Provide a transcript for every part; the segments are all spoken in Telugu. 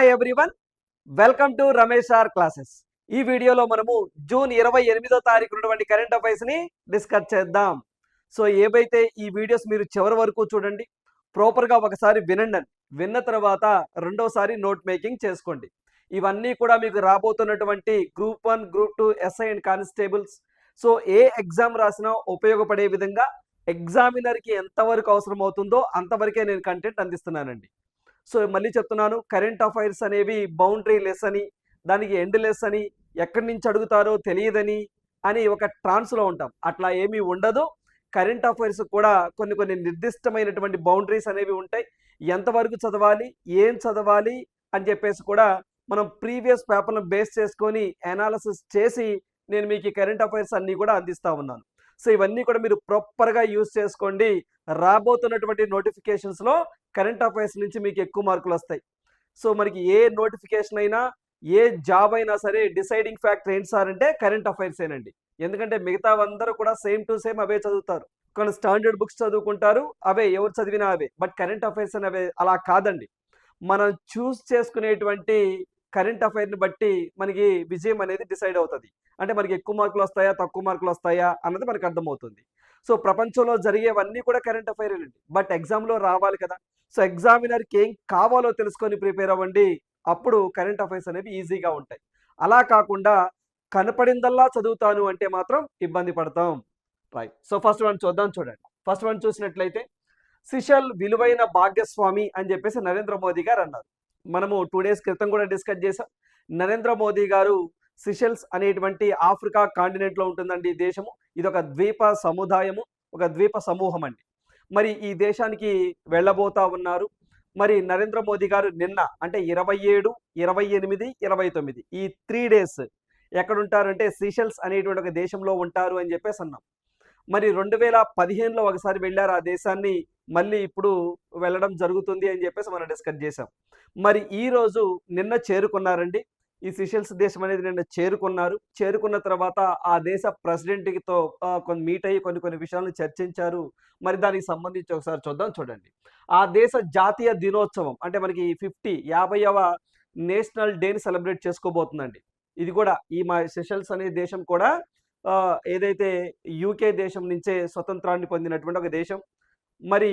Hi everyone, welcome to Ramesh R classes. ఈ వీడియోలో మనము జూన్ 28వ తారీఖు ఉన్నటువంటి కరెంట్ అఫైర్స్ ని డిస్కస్ చేద్దాం. సో ఏవైతే ఈ వీడియోస్ మీరు చివరి వరకు చూడండి, ప్రాపర్గా ఒకసారి వినండి. విన్న తర్వాత రెండోసారి నోట్ మేకింగ్ చేసుకోండి. ఇవన్నీ కూడా మీకు రాబోతున్నటువంటి group 1, group 2 SI and constables, so A exam రాసినా ఉపయోగపడే విధంగా ఎగ్జామినర్కి ఎంతవరకు అవసరం అవుతుందో అంతవరకే నేను కంటెంట్ అందిస్తున్నానండి. సో మళ్ళీ చెప్తున్నాను, కరెంట్ అఫైర్స్ అనేవి బౌండరీ లెస్ అని, దానికి ఎండ్ లెస్ అని, ఎక్కడి నుంచి అడుగుతారో తెలియదని అని ఒక ట్రాన్స్లో ఉంటాం. అట్లా ఏమీ ఉండదు. కరెంట్ అఫైర్స్ కూడా కొన్ని నిర్దిష్టమైనటువంటి బౌండరీస్ అనేవి ఉంటాయి. ఎంతవరకు చదవాలి, ఏం చదవాలి అని చెప్పేసి కూడా మనం ప్రీవియస్ పేపర్లను బేస్ చేసుకొని అనాలిసిస్ చేసి నేను మీకు ఈ కరెంట్ అఫైర్స్ అన్నీ కూడా అందిస్తూ ఉన్నాను. సో ఇవన్నీ కూడా మీరు ప్రాపర్గా యూజ్ చేసుకోండి. రాబోతున్నటువంటి నోటిఫికేషన్స్లో కరెంట్ అఫైర్స్ నుంచి మీకు ఎక్కువ మార్కులు వస్తాయి. సో మనకి ఏ నోటిఫికేషన్ అయినా, ఏ జాబ్ అయినా సరే డిసైడింగ్ ఫ్యాక్టర్ ఏంటి సార్ అంటే కరెంట్ అఫైర్స్ ఏనండి. ఎందుకంటే మిగతా అందరూ కూడా సేమ్ టు సేమ్ అవే చదువుతారు. కొన్ని స్టాండర్డ్ బుక్స్ చదువుకుంటారు, అవే ఎవరు చదివినా అవే. బట్ కరెంట్ అఫైర్స్ అనేవి అలా కాదండి. మనం చూస్ చేసుకునేటువంటి కరెంట్ అఫైర్ని బట్టి మనకి విజయం అనేది డిసైడ్ అవుతుంది. అంటే మనకి ఎక్కువ మార్కులు వస్తాయా, తక్కువ మార్కులు వస్తాయా అన్నది మనకు అర్థమవుతుంది. సో ప్రపంచంలో జరిగేవన్నీ కూడా కరెంట్ అఫైర్లేనండి. బట్ ఎగ్జామ్లో రావాలి కదా. సో ఎగ్జామినర్కి ఏం కావాలో తెలుసుకొని ప్రిపేర్ అవ్వండి. అప్పుడు కరెంట్ అఫైర్స్ అనేవి ఈజీగా ఉంటాయి. అలా కాకుండా కనపడిందల్లా చదువుతాను అంటే మాత్రం ఇబ్బంది పడతాం. రైట్. సో ఫస్ట్ వన్ చూద్దాం. చూడండి, ఫస్ట్ వన్ చూసినట్లయితే సిషెల్ విలువైన భాగ్యస్వామి అని చెప్పేసి నరేంద్ర మోదీ గారు అన్నారు. మనము 2 days క్రితం కూడా డిస్కస్ చేసాం. నరేంద్ర మోదీ గారు సిషెల్స్ అనేటువంటి ఆఫ్రికా కాంటినెంట్లో ఉంటుందండి ఈ దేశము. ఇది ఒక ద్వీప సముదాయము, ఒక ద్వీప సమూహం అండి. మరి ఈ దేశానికి వెళ్ళబోతా ఉన్నారు. మరి నరేంద్ర మోదీ గారు నిన్న అంటే 27, 28, 29 ఈ 3 days ఎక్కడుంటారంటే సిషెల్స్ అనేటువంటి ఒక దేశంలో ఉంటారు అని చెప్పేసి అన్నాం. మరి 2015లో ఒకసారి వెళ్ళారు ఆ దేశాన్ని, మళ్ళీ ఇప్పుడు వెళ్ళడం జరుగుతుంది అని చెప్పేసి మనం డిస్కస్ చేసాం. మరి ఈరోజు నిన్న చేరుకున్నారండి. ఈ సిషెల్స్ దేశం అనేది నిన్న చేరుకున్నారు. చేరుకున్న తర్వాత ఆ దేశ ప్రెసిడెంట్తో కొన్ని మీట్ అయ్యి కొన్ని విషయాలను చర్చించారు. మరి దానికి సంబంధించి ఒకసారి చూద్దాం. చూడండి, ఆ దేశ జాతీయ దినోత్సవం అంటే మనకి 50వ నేషనల్ డేని సెలబ్రేట్ చేసుకోబోతుందండి. ఇది కూడా ఈ మా సిషెల్స్ అనే దేశం కూడా ఏదైతే యూకే దేశం నుంచే స్వతంత్రాన్ని పొందినటువంటి ఒక దేశం. మరి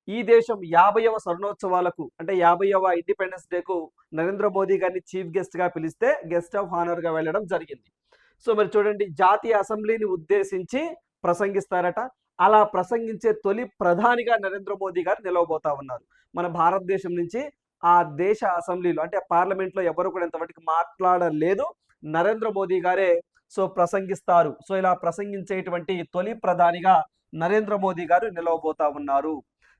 ఈ దేశం 50వ స్వర్ణోత్సవాలకు అంటే 50వ ఇండిపెండెన్స్ డేకు నరేంద్ర మోదీ గారిని చీఫ్ గెస్ట్గా పిలిస్తే గెస్ట్ ఆఫ్ హానర్గా వెళ్ళడం జరిగింది. సో మరి చూడండి, జాతీయ అసెంబ్లీని ఉద్దేశించి ప్రసంగిస్తారట. అలా ప్రసంగించే తొలి ప్రధానిగా నరేంద్ర మోదీ గారు నిలవబోతా ఉన్నారు. మన భారతదేశం నుంచి ఆ దేశ అసెంబ్లీలో అంటే పార్లమెంట్లో ఎవరు కూడా ఇంతవరకు మాట్లాడలేదు. నరేంద్ర మోదీ గారే సో ప్రసంగిస్తారు. సో ఇలా ప్రసంగించేటువంటి తొలి ప్రధానిగా నరేంద్ర మోదీ గారు నిలవబోతా ఉన్నారు.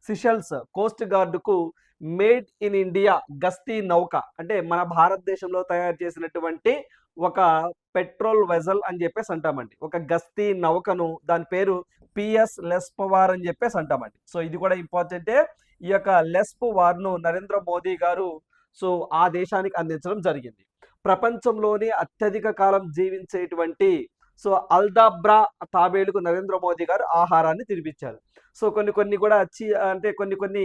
సిషెల్స్ కోస్ట్ గార్డుకు మేడ్ ఇన్ ఇండియా గస్తీ నౌక అంటే మన భారతదేశంలో తయారు చేసినటువంటి ఒక పెట్రోల్ వెజల్ అని చెప్పేసి అంటామండి. ఒక గస్తీ నౌకను, దాని పేరు పిఎస్ లెస్పవార్ అని చెప్పేసి అంటామండి. సో ఇది కూడా ఇంపార్టెంటే. ఈ యొక్క లెస్పవార్ను నరేంద్ర మోదీ గారు సో ఆ దేశానికి అందించడం జరిగింది. ప్రపంచంలోనే అత్యధిక కాలం జీవించేటువంటి సో అల్దాబ్రా తాబేలుకు నరేంద్ర మోదీ గారు ఆహారాన్ని తినిపించారు. సో కొన్ని కూడా అంటే కొన్ని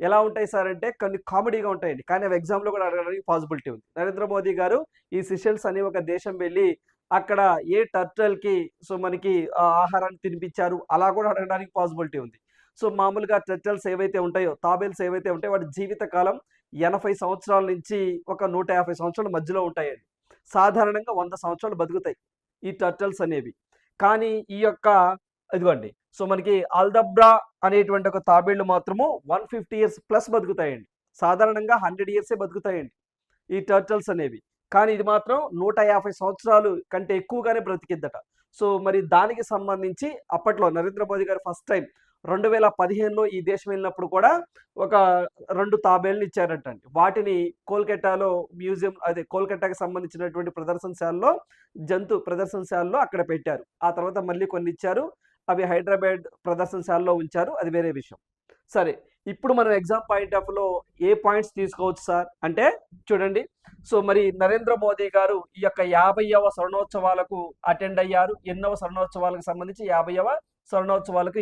ఎలా ఉంటాయి సార్ అంటే కొన్ని కామెడీగా ఉంటాయండి, కానీ అవి ఎగ్జామ్లో కూడా అడగడానికి పాసిబిలిటీ ఉంది. నరేంద్ర మోదీ గారు ఈ సిషెల్స్ అనే ఒక దేశం వెళ్ళి అక్కడ ఏ టర్టల్కి సో మనకి ఆహారాన్ని తినిపించారు అలా కూడా అడగడానికి పాసిబిలిటీ ఉంది. సో మామూలుగా టర్టల్స్ ఏవైతే ఉంటాయో, తాబేల్స్ ఏవైతే ఉంటాయో వాటి జీవితకాలం 80 సంవత్సరాల నుంచి ఒక 150 సంవత్సరాల మధ్యలో ఉంటాయండి. సాధారణంగా 100 సంవత్సరాలు బతుకుతాయి ఈ టర్టల్స్ అనేవి. కానీ ఈ యొక్క ఇదిగోండి సో మనకి ఆల్దబ్రా అనేటువంటి ఒక తాబేళ్లు మాత్రము 150 years ప్లస్ బతుకుతాయండి. సాధారణంగా 100 years బతుకుతాయండి ఈ టర్టల్స్ అనేవి. కానీ ఇది మాత్రం 150 సంవత్సరాలు కంటే ఎక్కువగానే బ్రతికిద్దట. సో మరి దానికి సంబంధించి అప్పట్లో నరేంద్ర మోదీ గారు ఫస్ట్ టైం 2015లో ఈ దేశం వెళ్ళినప్పుడు కూడా ఒక 2 తాబేళ్ళని ఇచ్చారంటండి. వాటిని కోల్కతాలో మ్యూజియం, అదే కోల్కతాకి సంబంధించినటువంటి ప్రదర్శనశాలలో, జంతు ప్రదర్శనశాలలో అక్కడ పెట్టారు. ఆ తర్వాత మళ్ళీ కొన్ని ఇచ్చారు, అవి హైదరాబాద్ ప్రదర్శనశాలలో ఉంచారు, అది వేరే విషయం. సరే, ఇప్పుడు మనం ఎగ్జామ్ పాయింట్ ఆఫ్ లో ఏ పాయింట్స్ తీసుకోవచ్చు సార్ అంటే చూడండి. సో మరి నరేంద్ర మోదీ గారు ఈ యొక్క 50వ స్వర్ణోత్సవాలకు అటెండ్ అయ్యారు. ఎన్నవ స్వర్ణోత్సవాలకు సంబంధించి 50వ స్వర్ణోత్సవాలకు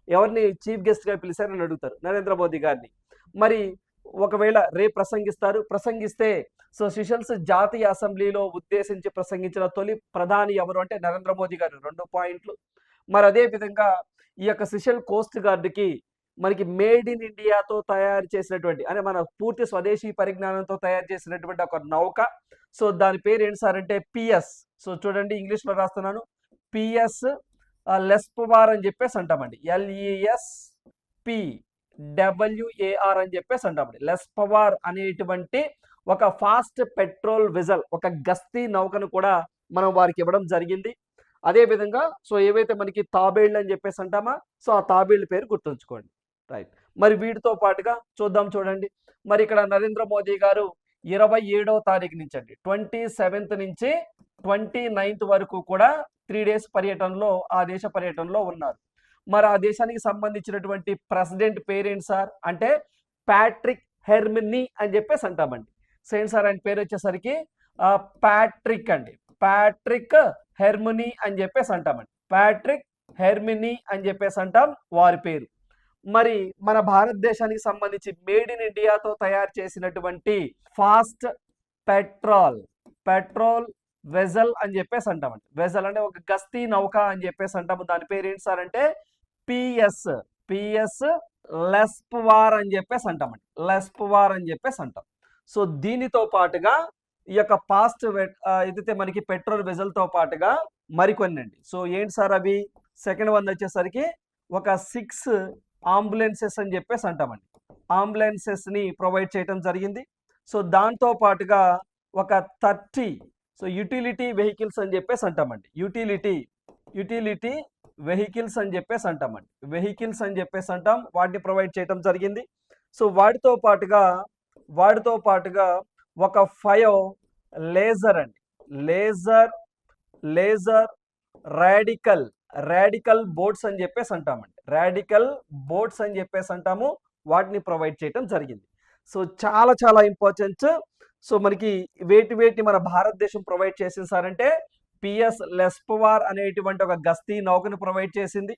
ఎవరిని చీఫ్ గెస్ట్ గా పిలిచారని అడుగుతారు నరేంద్ర మోదీ గారిని. మరి ఒకవేళ రేపు ప్రసంగిస్తే సో సెషల్స్ జాతీయ అసెంబ్లీలో ఉద్దేశించి ప్రసంగించిన తొలి ప్రధాని ఎవరు అంటే నరేంద్ర మోదీ గారు, 2 పాయింట్లు. మరి అదే విధంగా ఈ యొక్క సెషల్ కోస్ట్ గార్డ్కి మనకి మేడ్ ఇన్ ఇండియాతో తయారు చేసినటువంటి అంటే మన పూర్తి స్వదేశీ పరిజ్ఞానంతో తయారు చేసినటువంటి ఒక నౌక. సో దాని పేరు ఏంటి సార్ అంటే పిఎస్. సో చూడండి ఇంగ్లీష్లో రాస్తున్నాను, పిఎస్ లెస్పవార్ అని చెప్పేసి అంటామండి. LESPWAR అని చెప్పేసి అంటామండి. లెస్పవార్ అనేటువంటి ఒక ఫాస్ట్ పెట్రోల్ వెజల్, ఒక గస్తీ నౌకను కూడా మనం వారికి ఇవ్వడం జరిగింది. అదే విధంగా సో ఏవైతే మనకి తాబేళ్ళు అని చెప్పేసి అంటామా, సో ఆ తాబేళ్ళ పేరు గుర్తుంచుకోండి. రైట్. మరి వీటితో పాటుగా చూడండి, మరి ఇక్కడ నరేంద్ర మోదీ గారు 27వ తారీఖు నుంచి అండి 27th నుంచి 29th వరకు కూడా 3 days పర్యటనలో ఆ దేశ పర్యటనలో ఉన్నారు. మరి ఆ దేశానికి సంబంధించినటువంటి ప్రెసిడెంట్ పేరేంటి సార్ అంటే ప్యాట్రిక్ హెర్మినీ అని చెప్పేసి అంటామండి. సేమ్ సార్ ఆయన పేరు వచ్చేసరికి ప్యాట్రిక్ అండి, ప్యాట్రిక్ హెర్మినీ అని చెప్పేసి అంటామండి. ప్యాట్రిక్ హెర్మినీ అని చెప్పేసి అంటాం వారి పేరు. మరి మన భారతదేశానికి సంబంధించి మేడ్ ఇన్ ఇండియాతో తయారు చేసినటువంటి ఫాస్ట్ పెట్రోల్ వెజల్ అని చెప్పేసి అంటామండి. వెజల్ అంటే ఒక గస్తీ నౌక అని చెప్పేసి అంటాము. దాని పేరు ఏంటి సార్ అంటే పిఎస్ లెస్పవార్ అని చెప్పేసి అంటామండి. లెస్పవార్ అని చెప్పేసి అంటాం. సో దీనితో పాటుగా ఈ యొక్క ఫాస్ట్ ఏదైతే మనకి పెట్రోల్ వెజల్తో పాటుగా మరికొన్ని అండి. సో ఏంటి సార్ అవి? సెకండ్ వన్ వచ్చేసరికి ఒక 6 అంబులెన్సెస్ అని చెప్పేసి అంటామండి. అంబులెన్సెస్ ని ప్రొవైడ్ చేయడం జరిగింది. సో దాంతో పాటుగా ఒక 30 సో యూటిలిటీ వెహికల్స్ అని చెప్పేసి అంటామండి. యూటిలిటీ వెహికల్స్ అని చెప్పేసి అంటామండి. వెహికల్స్ అని చెప్పేసి అంటాం, వాటిని ప్రొవైడ్ చేయడం జరిగింది. సో వాటితో పాటుగా ఒక 5 లేజర్ అండి, లేజర్ రాడికల్ బోట్స్ అని చెప్పేసి అంటామండి. రాడికల్ బోట్స్ అని చెప్పేసి అంటాము, వాటిని ప్రొవైడ్ చేయడం జరిగింది. సో చాలా ఇంపార్టెంట్. సో మనకి వేటి మన భారతదేశం ప్రొవైడ్ చేసింది సార్ అంటే పిఎస్ లెస్పవార్ అనేటువంటి ఒక గస్తీ నౌకను ప్రొవైడ్ చేసింది.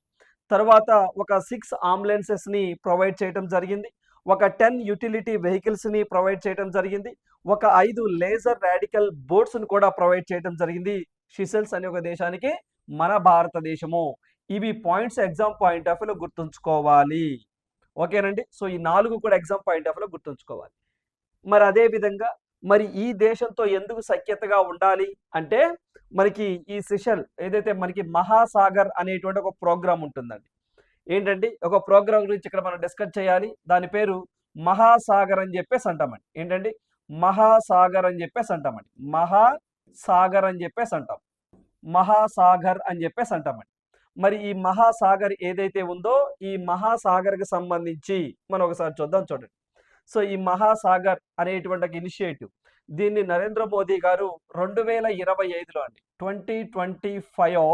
తర్వాత ఒక 6 అంబులెన్సెస్ ని ప్రొవైడ్ చేయడం జరిగింది. ఒక 10 యూటిలిటీ వెహికల్స్ ని ప్రొవైడ్ చేయడం జరిగింది. ఒక 5 లేజర్ రాడికల్ బోట్స్ ని కూడా ప్రొవైడ్ చేయడం జరిగింది సిషెల్స్ అనే ఒక దేశానికి, మన భారతదేశము. ఇవి పాయింట్స్ ఎగ్జామ్ పాయింట్ ఆఫ్ వ్యూలో గుర్తుంచుకోవాలి. ఓకేనండి. సో ఈ 4 కూడా ఎగ్జామ్ పాయింట్ ఆఫ్ వ్యూలో గుర్తుంచుకోవాలి. మరి అదే విధంగా మరి ఈ దేశంతో ఎందుకు సఖ్యతగా ఉండాలి అంటే మనకి ఈ సిషెల్ ఏదైతే మనకి మహాసాగర్ అనేటువంటి ఒక ప్రోగ్రామ్ ఉంటుందండి. ఏంటండి ఒక ప్రోగ్రామ్ గురించి ఇక్కడ మనం డిస్కస్ చేయాలి. దాని పేరు మహాసాగర్ అని చెప్పేసి అంటామండి. ఏంటండి మహాసాగర్ అని చెప్పేసి అంటామండి. మహాసాగర్ అని చెప్పేసి అంటాం. మహాసాగర్ అని చెప్పేసి అంటామండి. మరి ఈ మహాసాగర్ ఏదైతే ఉందో ఈ మహాసాగర్కి సంబంధించి మనం ఒకసారి చూడండి. సో ఈ మహాసాగర్ అనేటువంటి ఒక ఇనిషియేటివ్, దీన్ని నరేంద్ర మోదీ గారు 2025లో అండి 2025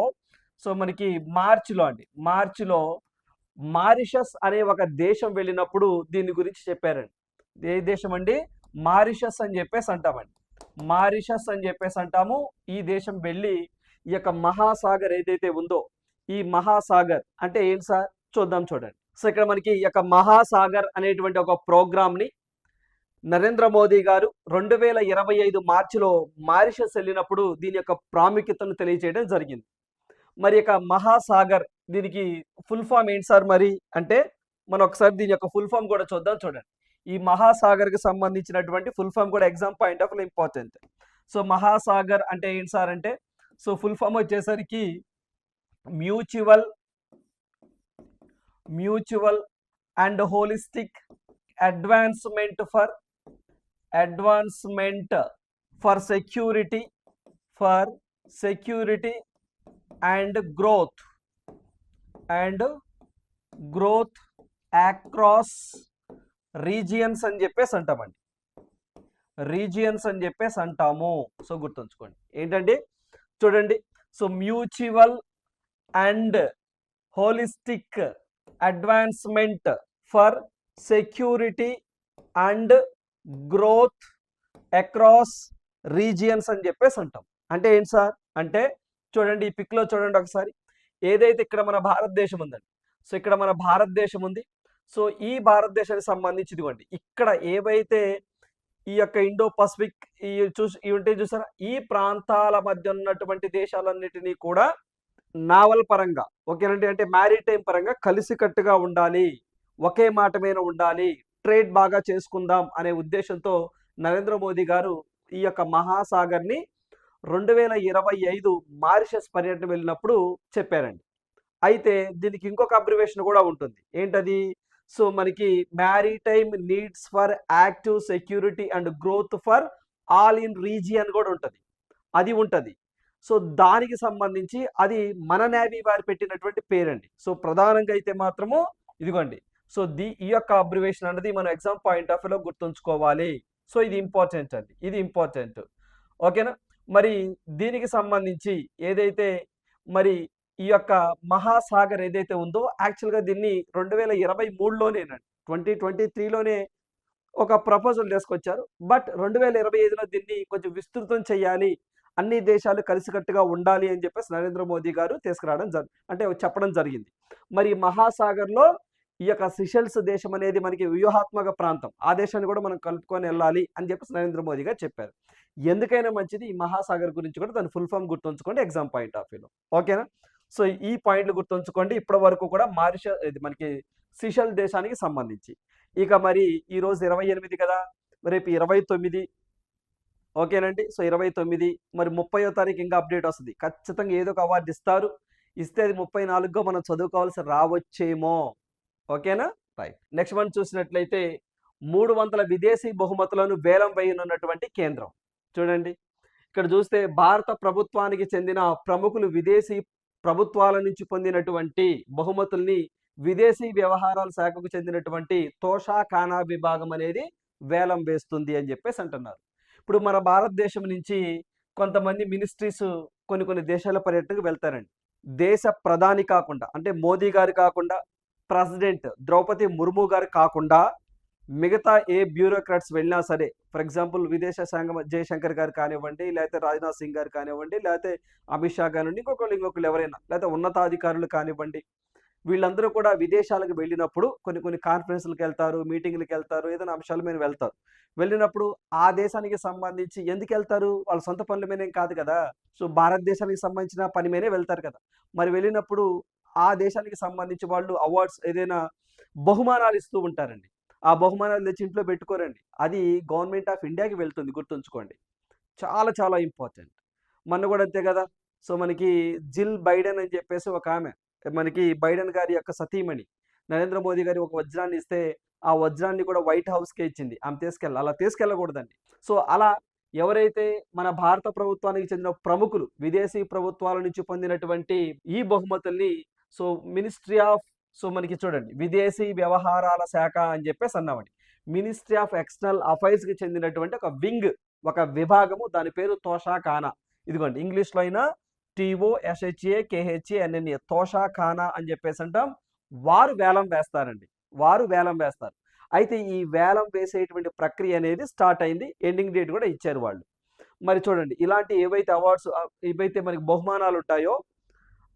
సో మనకి మార్చిలో మారిషస్ అనే ఒక దేశం వెళ్ళినప్పుడు దీని గురించి చెప్పారండి. ఏ దేశం అండి? మారిషస్ అని చెప్పేసి అంటామండి. మారిషస్ అని చెప్పేసి అంటాము. ఈ దేశం వెళ్ళి ఈ యొక్క మహాసాగర్ ఏదైతే ఉందో ఈ మహాసాగర్ అంటే ఏంటి సార్ చూడండి. సో ఇక్కడ మనకి ఈ యొక్క మహాసాగర్ అనేటువంటి ఒక ప్రోగ్రామ్ ని నరేంద్ర మోదీ గారు 2025 మార్చిలో మారిషస్ వెళ్ళినప్పుడు దీని యొక్క ప్రాముఖ్యతను తెలియజేయడం జరిగింది. మరి యొక్క మహాసాగర్ దీనికి ఫుల్ ఫామ్ ఏంటి సార్ మరి అంటే మనం ఒకసారి దీని యొక్క ఫుల్ ఫామ్ కూడా చూడండి. ఈ మహాసాగర్ కి సంబంధించినటువంటి ఫుల్ ఫామ్ కూడా exam point of important. So Mahasagar అంటే ఏంటి సార్ అంటే సో ఫుల్ ఫామ్ వచ్చేసరికి mutual and holistic advancement for security and growth across regions అని చెప్పేసి అంటామండి. రీజియన్స్ అని చెప్పేసి అంటాము. సో గుర్తుంచుకోండి ఏంటండి చూడండి. So mutual and holistic advancement for security and growth across regions అని చెప్పేసి అంటాం. అంటే ఏంటి సార్ అంటే చూడండి ఈ పిక్ లో చూడండి ఒకసారి. ఏదైతే ఇక్కడ మన భారతదేశం ఉందండి, సో ఇక్కడ మన భారతదేశం ఉంది. సో ఈ భారతదేశానికి సంబంధించి ఇదిగోండి ఇక్కడ ఏవైతే ఈ యొక్క ఇండో పసిఫిక్ ఇవి ఉంటాయి చూసారా, ఈ ప్రాంతాల మధ్య ఉన్నటువంటి దేశాలన్నిటినీ కూడా నావల్ పరంగా ఓకేనండి, అంటే మ్యారిటైమ్ పరంగా కలిసికట్టుగా ఉండాలి, ఒకే మాట మీద ఉండాలి, ట్రేడ్ బాగా చేసుకుందాం అనే ఉద్దేశంతో నరేంద్ర మోదీ గారు ఈ యొక్క మహాసాగర్ని 2025 మారిషస్ పర్యటన వెళ్ళినప్పుడు చెప్పారండి. అయితే దీనికి ఇంకొక అబ్రివేషన్ కూడా ఉంటుంది. ఏంటది? సో మనకి maritime needs for active security and growth for all in region కూడా ఉంటుంది. అది ఉంటుంది. సో దానికి సంబంధించి అది మన నేవీ వారు పెట్టినటువంటి పేరండి. సో ప్రధానంగా అయితే మాత్రము ఇదిగోండి. సో ఈ యొక్క అబ్రివేషన్ అనేది మనం ఎగ్జామ్ పాయింట్ ఆఫ్ వ్యూలో గుర్తుంచుకోవాలి. సో ఇది ఇంపార్టెంట్ అండి, ఇది ఇంపార్టెంట్. ఓకేనా? మరి దీనికి సంబంధించి ఏదైతే మరి ఈ యొక్క మహాసాగర్ ఏదైతే ఉందో యాక్చువల్గా దీన్ని 2023లోనేనండి, 2023లోనే ఒక ప్రపోజల్ తీసుకొచ్చారు. బట్ 2025లో దీన్ని కొంచెం విస్తృతం చేయాలి, అన్ని దేశాలు కలిసికట్టుగా ఉండాలి అని చెప్పేసి నరేంద్ర మోదీ గారు తీసుకురావడం అంటే చెప్పడం జరిగింది. మరి మహాసాగర్లో ఈ యొక్క సిషెల్స్ దేశం అనేది మనకి వ్యూహాత్మక ప్రాంతం, ఆ దేశాన్ని కూడా మనం కలుపుకొని వెళ్ళాలి అని చెప్పేసి నరేంద్ర మోదీ గారు చెప్పారు. ఎందుకైనా మంచిది ఈ మహాసాగర్ గురించి కూడా దాని ఫుల్ ఫామ్ గుర్తుంచుకోండి ఎగ్జామ్ పాయింట్ ఆఫ్ వ్యూలో. ఓకేనా? సో ఈ పాయింట్లు గుర్తుంచుకోండి. ఇప్పటి వరకు కూడా ఇది మనకి సిషెల్ దేశానికి సంబంధించి. ఇక మరి ఈరోజు 28 కదా, రేపు 29. ఓకేనండి? సో 29 మరి 30వ తారీఖు ఇంకా అప్డేట్ వస్తుంది. ఖచ్చితంగా ఏదో ఒక అవార్డు ఇస్తారు. ఇస్తే అది 34గా మనం చదువుకోవాల్సి రావచ్చేమో. ఓకేనా? రైట్. నెక్స్ట్ వన్ చూసినట్లయితే 300 విదేశీ బహుమతులను వేలం వేయనున్నటువంటి కేంద్రం. చూడండి ఇక్కడ చూస్తే భారత ప్రభుత్వానికి చెందిన ప్రముఖులు విదేశీ ప్రభుత్వాల నుంచి పొందినటువంటి బహుమతుల్ని విదేశీ వ్యవహారాల శాఖకు చెందినటువంటి తోషా ఖానా విభాగం అనేది వేలం వేస్తుంది అని చెప్పేసి అంటున్నారు. ఇప్పుడు మన భారతదేశం నుంచి కొంతమంది మినిస్ట్రీస్ కొన్ని దేశాల పర్యటనకు వెళ్తారండి. దేశ ప్రధాని కాకుండా, అంటే మోదీ గారు కాకుండా, ప్రెసిడెంట్ ద్రౌపది ముర్ము గారు కాకుండా మిగతా ఏ బ్యూరోక్రాట్స్ వెళ్ళినా సరే, ఫర్ ఎగ్జాంపుల్ విదేశాంగ జయశంకర్ గారు కానివ్వండి, లేకపోతే రాజ్నాథ్ సింగ్ గారు కానివ్వండి, లేకపోతే అమిత్ షా కానివ్వండి, ఇంకొకళ్ళు ఎవరైనా, లేకపోతే ఉన్నతాధికారులు కానివ్వండి, వీళ్ళందరూ కూడా విదేశాలకు వెళ్ళినప్పుడు కొన్ని కాన్ఫరెన్స్లకు వెళ్తారు, మీటింగ్లకు వెళ్తారు, ఏదైనా అంశాల మీద వెళ్తారు. వెళ్ళినప్పుడు ఆ దేశానికి సంబంధించి ఎందుకు వెళ్తారు? వాళ్ళ సొంత పనుల మీదేం కాదు కదా. సో భారతదేశానికి సంబంధించిన పని మీదే వెళ్తారు కదా. మరి వెళ్ళినప్పుడు ఆ దేశానికి సంబంధించి వాళ్ళు అవార్డ్స్ ఏదైనా బహుమానాలు ఇస్తూ ఉంటారండి. ఆ బహుమానాలు తెచ్చి ఇంట్లో పెట్టుకోరండి. అది గవర్నమెంట్ ఆఫ్ ఇండియాకి వెళ్తుంది, గుర్తుంచుకోండి. చాలా చాలా ఇంపార్టెంట్. మొన్న కూడా అంతే కదా. సో మనకి జిల్ బైడెన్ అని చెప్పేసి ఒక ఆమె, మనకి బైడెన్ గారి యొక్క సతీమణి, నరేంద్ర మోదీ గారి ఒక వజ్రాన్ని ఇస్తే ఆ వజ్రాన్ని కూడా వైట్ హౌస్కే ఇచ్చింది. ఆమె అలా తీసుకెళ్ళకూడదండి. సో అలా ఎవరైతే మన భారత ప్రభుత్వానికి చెందిన ప్రముఖులు విదేశీ ప్రభుత్వాల నుంచి పొందినటువంటి ఈ బహుమతుల్ని సో మినిస్ట్రీ ఆఫ్, సో మనకి చూడండి విదేశీ వ్యవహారాల శాఖ అని చెప్పేసి అన్నామండి. మినిస్ట్రీ ఆఫ్ ఎక్స్టర్నల్ అఫైర్స్కి చెందినటువంటి ఒక వింగ్, ఒక విభాగము, దాని పేరు తోషా ఖానా. ఇదిగోండి ఇంగ్లీష్లో అయినా TOSHAKHANNA, తోషా ఖానా అని చెప్పేసి అంటాం. వారు వేలం వేస్తారండి, వారు వేలం వేస్తారు. అయితే ఈ వేలం వేసేటువంటి ప్రక్రియ అనేది స్టార్ట్ అయింది, ఎండింగ్ డేట్ కూడా ఇచ్చారు వాళ్ళు. మరి చూడండి ఇలాంటి ఏవైతే అవార్డ్స్, ఏవైతే మనకి బహుమానాలు ఉంటాయో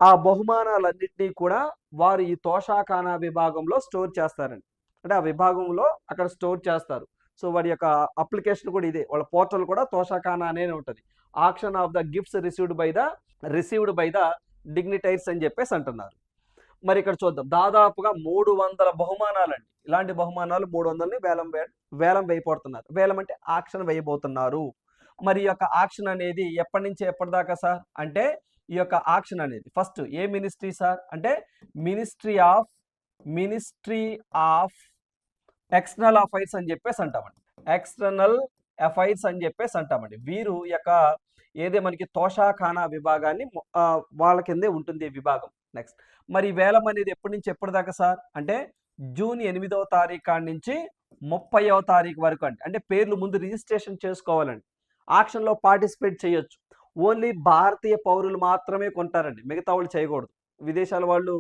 ఆ బహుమానాలన్నింటినీ కూడా వారు ఈ తోషా ఖానా విభాగంలో స్టోర్ చేస్తారండి. అంటే ఆ విభాగంలో అక్కడ స్టోర్ చేస్తారు. సో వాడి యొక్క అప్లికేషన్ కూడా ఇదే, వాళ్ళ పోర్టల్ కూడా తోషా ఖానా అనే ఉంటుంది. Auction of the gifts received by the dignitaries అని చెప్పేసి అంటున్నారు. మరి ఇక్కడ చూద్దాం, దాదాపుగా 300 బహుమానాలండి. ఇలాంటి బహుమానాలు 300ని వేలం వేయబోతున్నారు. వేలం అంటే ఆక్షన్ వేయబోతున్నారు. మరి ఈ యొక్క ఆక్షన్ అనేది ఎప్పటి నుంచి ఎప్పటిదాకా సార్ అంటే, ఈ యొక్క ఆక్షన్ అనేది ఫస్ట్ ఏ మినిస్ట్రీ సార్ అంటే మినిస్ట్రీ ఆఫ్ ఎక్స్టర్నల్ అఫైర్స్ అని చెప్పేసి అంటామండి. ఎక్స్టర్నల్ అఫైర్స్ అని చెప్పేసి అంటామండి. వీరు యొక్క ఏదే మనకి తోషా ఖానా విభాగాన్ని వాళ్ళ కిందే ఉంటుంది ఈ విభాగం. నెక్స్ట్ మరి వేలం అనేది ఎప్పటి నుంచి ఎప్పటిదాకా సార్ అంటే జూన్ 8వ తారీఖు కాడి నుంచి 30వ తారీఖు వరకు అండి. అంటే పేర్లు ముందు రిజిస్ట్రేషన్ చేసుకోవాలండి. ఆక్షన్లో పార్టిసిపేట్ చేయొచ్చు. ఓన్లీ భారతీయ పౌరులు మాత్రమే కొంటారండి, మిగతా వాళ్ళు చేయకూడదు. విదేశాల వాళ్ళు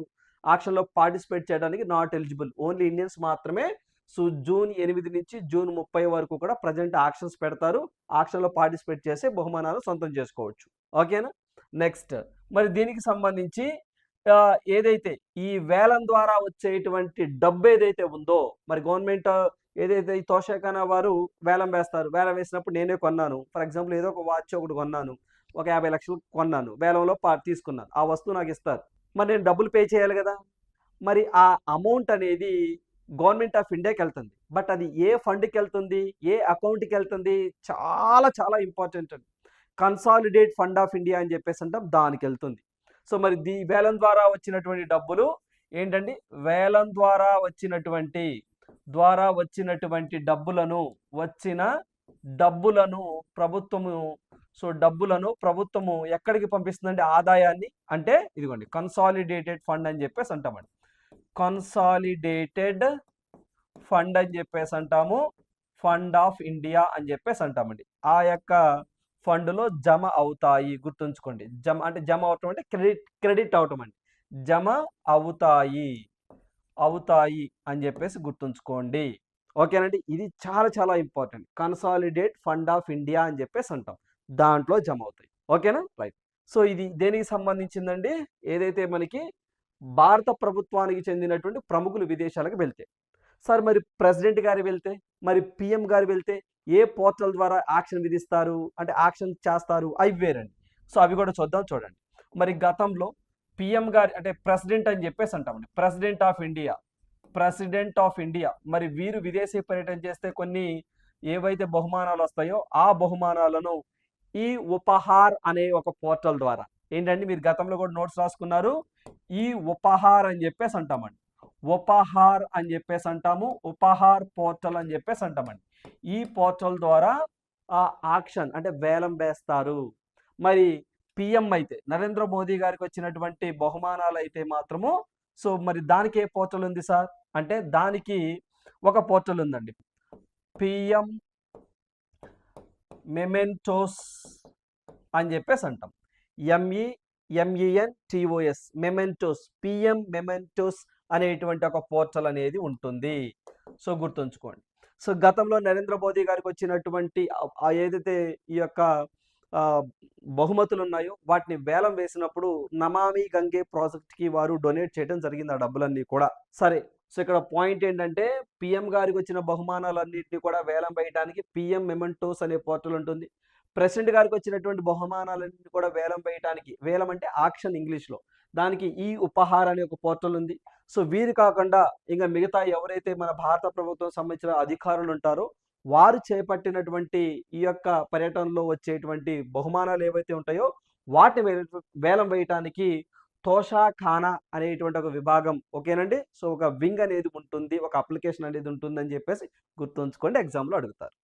ఆక్షన్లో పార్టిసిపేట్ చేయడానికి నాట్ ఎలిజిబుల్, ఓన్లీ ఇండియన్స్ మాత్రమే. సో జూన్ 8 నుంచి జూన్ 30 వరకు కూడా ప్రజెంట్ ఆక్షన్స్ పెడతారు. ఆక్షన్లో పార్టిసిపేట్ చేసి బహుమానాలు సొంతం చేసుకోవచ్చు. ఓకేనా? నెక్స్ట్ మరి దీనికి సంబంధించి ఏదైతే ఈ వేలం ద్వారా వచ్చేటువంటి డబ్బు ఏదైతే ఉందో, మరి గవర్నమెంట్ ఏదైతే ఈ తోషాఖానా వారు వేలం వేస్తారు. వేలం వేసినప్పుడు నేనే కొన్నాను. ఫర్ ఎగ్జాంపుల్ ఏదో ఒక వాచ్ ఒకటి కొన్నాను. ఒక 50,00,000 కొన్నాను. వేలంలో తీసుకున్నాను. ఆ వస్తువు నాకు ఇస్తారు. మరి నేను డబ్బులు పే చేయాలి కదా! మరి ఆ అమౌంట్ అనేది గవర్నమెంట్ ఆఫ్ ఇండియాకెళ్తుంది. బట్ అది ఏ ఫండ్‌కెళ్తుంది? ఏ అకౌంట్‌కెళ్తుంది? చాలా చాలా ఇంపార్టెంట్ అండి. కన్సాలిడేట్ ఫండ్ ఆఫ్ ఇండియా అని చెప్పేసి అంటాం, దానికెళ్తుంది. సో మరి వేలం ద్వారా వచ్చినటువంటి డబ్బులు ఏంటండి? వేలం ద్వారా వచ్చినటువంటి డబ్బులను ప్రభుత్వము ఎక్కడికి పంపిస్తుందంటే ఆదాయాన్ని, అంటే ఇదిగోండి కన్సాలిడేటెడ్ ఫండ్ అని చెప్పేసి అంటామండి. కన్సాలిడేటెడ్ ఫండ్ అని చెప్పేసి అంటాము. ఫండ్ ఆఫ్ ఇండియా అని చెప్పేసి అంటామండి. ఆ యొక్క ఫండ్లో జమ అవుతాయి. గుర్తుంచుకోండి. జమ అవటం అంటే క్రెడిట్ అవటం అండి. జమ అవుతాయి అని చెప్పేసి గుర్తుంచుకోండి. ఓకేనండి. ఇది చాలా చాలా important. Consolidate fund of India అని చెప్పేసి అంటాం. దాంట్లో జమ అవుతాయి. ఓకేనా? రైట్. సో ఇది దేనికి సంబంధించిందండి? ఏదైతే మనకి భారత ప్రభుత్వానికి చెందినటువంటి ప్రముఖులు విదేశాలకు వెళ్తే. సార్ మరి ప్రెసిడెంట్ గారు వెళ్తే, మరి పీఎం గారు వెళ్తే ఏ పోర్టల్ ద్వారా యాక్షన్ విధిస్తారు, అంటే యాక్షన్ చేస్తారు, అవి వేరండి. సో అవి కూడా చూడండి. మరి గతంలో పీఎం గారి అంటే ప్రెసిడెంట్ అని చెప్పేసి అంటామండి. ప్రెసిడెంట్ ఆఫ్ ఇండియా మరి వీరు విదేశీ పర్యటన చేస్తే కొన్ని ఏవైతే బహుమానాలు వస్తాయో ఆ బహుమానాలను ఈ ఉపహార్ అనే ఒక పోర్టల్ ద్వారా, ఏంటంటే మీరు గతంలో కూడా నోట్స్ రాసుకున్నారు, ఈ ఉపహార్ అని చెప్పేసి అంటామండి. ఉపహార్ అని చెప్పేసి అంటాము. ఉపహార్ పోర్టల్ అని చెప్పేసి అంటామండి. ఈ పోర్టల్ ద్వారా ఆక్షన్ అంటే వేలం వేస్తారు. మరి పిఎం అయితే నరేంద్ర మోదీ గారికి వచ్చినటువంటి బహుమానాలు అయితే మాత్రము, సో మరి దానికి ఏ పోర్టల్ ఉంది సార్ అంటే దానికి ఒక పోర్టల్ ఉందండి. పిఎం మెమెంటోస్ అని చెప్పేసి అంటాం. MEMENTOS మెమెంటోస్, పిఎం మెమెంటోస్ అనేటువంటి ఒక పోర్టల్ అనేది ఉంటుంది. సో గుర్తుంచుకోండి. సో గతంలో నరేంద్ర మోదీ గారికి వచ్చినటువంటి ఏదైతే ఈ యొక్క బహుమతులు ఉన్నాయో వాటిని వేలం వేసినప్పుడు నమామి గంగే ప్రాజెక్ట్కి వారు డొనేట్ చేయడం జరిగింది, ఆ డబ్బులన్నీ కూడా. సరే, సో ఇక్కడ పాయింట్ ఏంటంటే పిఎం గారికి వచ్చిన బహుమానాలన్నింటినీ కూడా వేలం వేయడానికి పిఎం మెమెంటోస్ అనే పోర్టల్ ఉంటుంది. ప్రెసిడెంట్ గారికి వచ్చినటువంటి బహుమానాలన్నింటినీ కూడా వేలం వేయడానికి, వేలం అంటే ఆక్షన్ ఇంగ్లీష్లో, దానికి ఈ ఉపహార్ అనే ఒక పోర్టల్ ఉంది. సో వీరు కాకుండా ఇంకా మిగతా ఎవరైతే మన భారత ప్రభుత్వం సంబంధించిన అధికారులు ఉంటారో వారు చేపట్టినటువంటి ఈ యొక్క పర్యటనలో వచ్చేటువంటి బహుమానాలు ఏవైతే ఉంటాయో వాటిని వేలం వేయటానికి తోషాఖానా అనేటువంటి ఒక విభాగం, ఓకేనండి. సో ఒక వింగ్ అనేది ఉంటుంది, ఒక అప్లికేషన్ అనేది ఉంటుందని చెప్పేసి గుర్తుంచుకోండి, ఎగ్జామ్లో అడుగుతారు.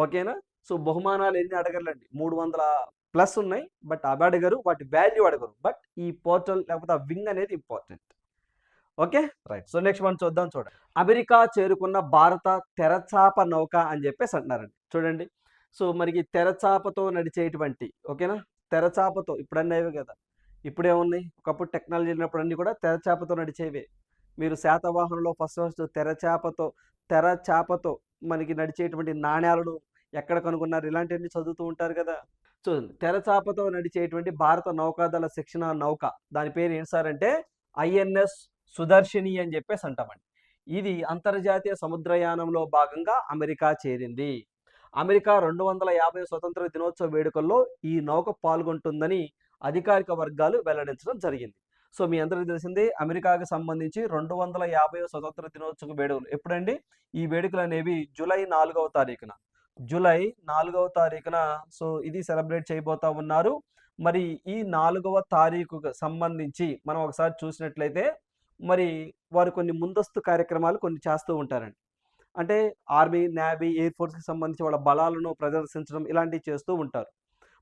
ఓకేనా? సో బహుమానాలు ఎన్ని అడగలండి, 300+ ఉన్నాయి, బట్ అవి అడగరు, వాటి వాల్యూ అడగరు. బట్ ఈ పోర్టల్ లేకపోతే ఆ వింగ్ అనేది important. Okay, right. So next మనం చూడండి. అమెరికా చేరుకున్న భారత తెరచాప నౌక అని చెప్పేసి అంటున్నారండి. చూడండి, సో మనకి తెరచాపతో నడిచేటువంటి, ఓకేనా, తెరచాపతో ఇప్పుడన్నీ కదా, ఇప్పుడేమున్నాయి, ఒకప్పుడు టెక్నాలజీ వెళ్ళినప్పుడు అన్నీ కూడా తెరచాపతో నడిచేవే. మీరు శాతవాహనంలో ఫస్ట్ తెరచాపతో మనకి నడిచేటువంటి నాణ్యాలను ఎక్కడ కనుగొన్నారు, ఇలాంటివన్నీ చదువుతూ ఉంటారు కదా. చూడండి, తెరచాపతో నడిచేటువంటి భారత నౌకాదళ శిక్షణ నౌక, దాని పేరు ఏంటి సార్ అంటే INS సుదర్శిని అని చెప్పేసి అంటామండి. ఇది అంతర్జాతీయ సముద్రయానంలో భాగంగా అమెరికా చేరింది. అమెరికా 250 స్వతంత్ర దినోత్సవ వేడుకల్లో ఈ నౌక పాల్గొంటుందని అధికారిక వర్గాలు వెల్లడించడం జరిగింది. సో మీ అందరికీ తెలిసిందే, అమెరికాకి సంబంధించి 250 స్వతంత్ర దినోత్సవ వేడుకలు ఎప్పుడండి? ఈ వేడుకలు అనేవి జూలై 4వ తారీఖున సో ఇది సెలబ్రేట్ చేయబోతా ఉన్నారు. మరి ఈ 4వ తారీఖుకు సంబంధించి మనం ఒకసారి చూసినట్లయితే మరి వారు కొన్ని ముందస్తు కార్యక్రమాలు కొన్ని చేస్తూ ఉంటారండి. అంటే ఆర్మీ, నేవీ, ఎయిర్ ఫోర్స్కి సంబంధించి వాళ్ళ బలాలను ప్రదర్శించడం ఇలాంటివి చేస్తూ ఉంటారు.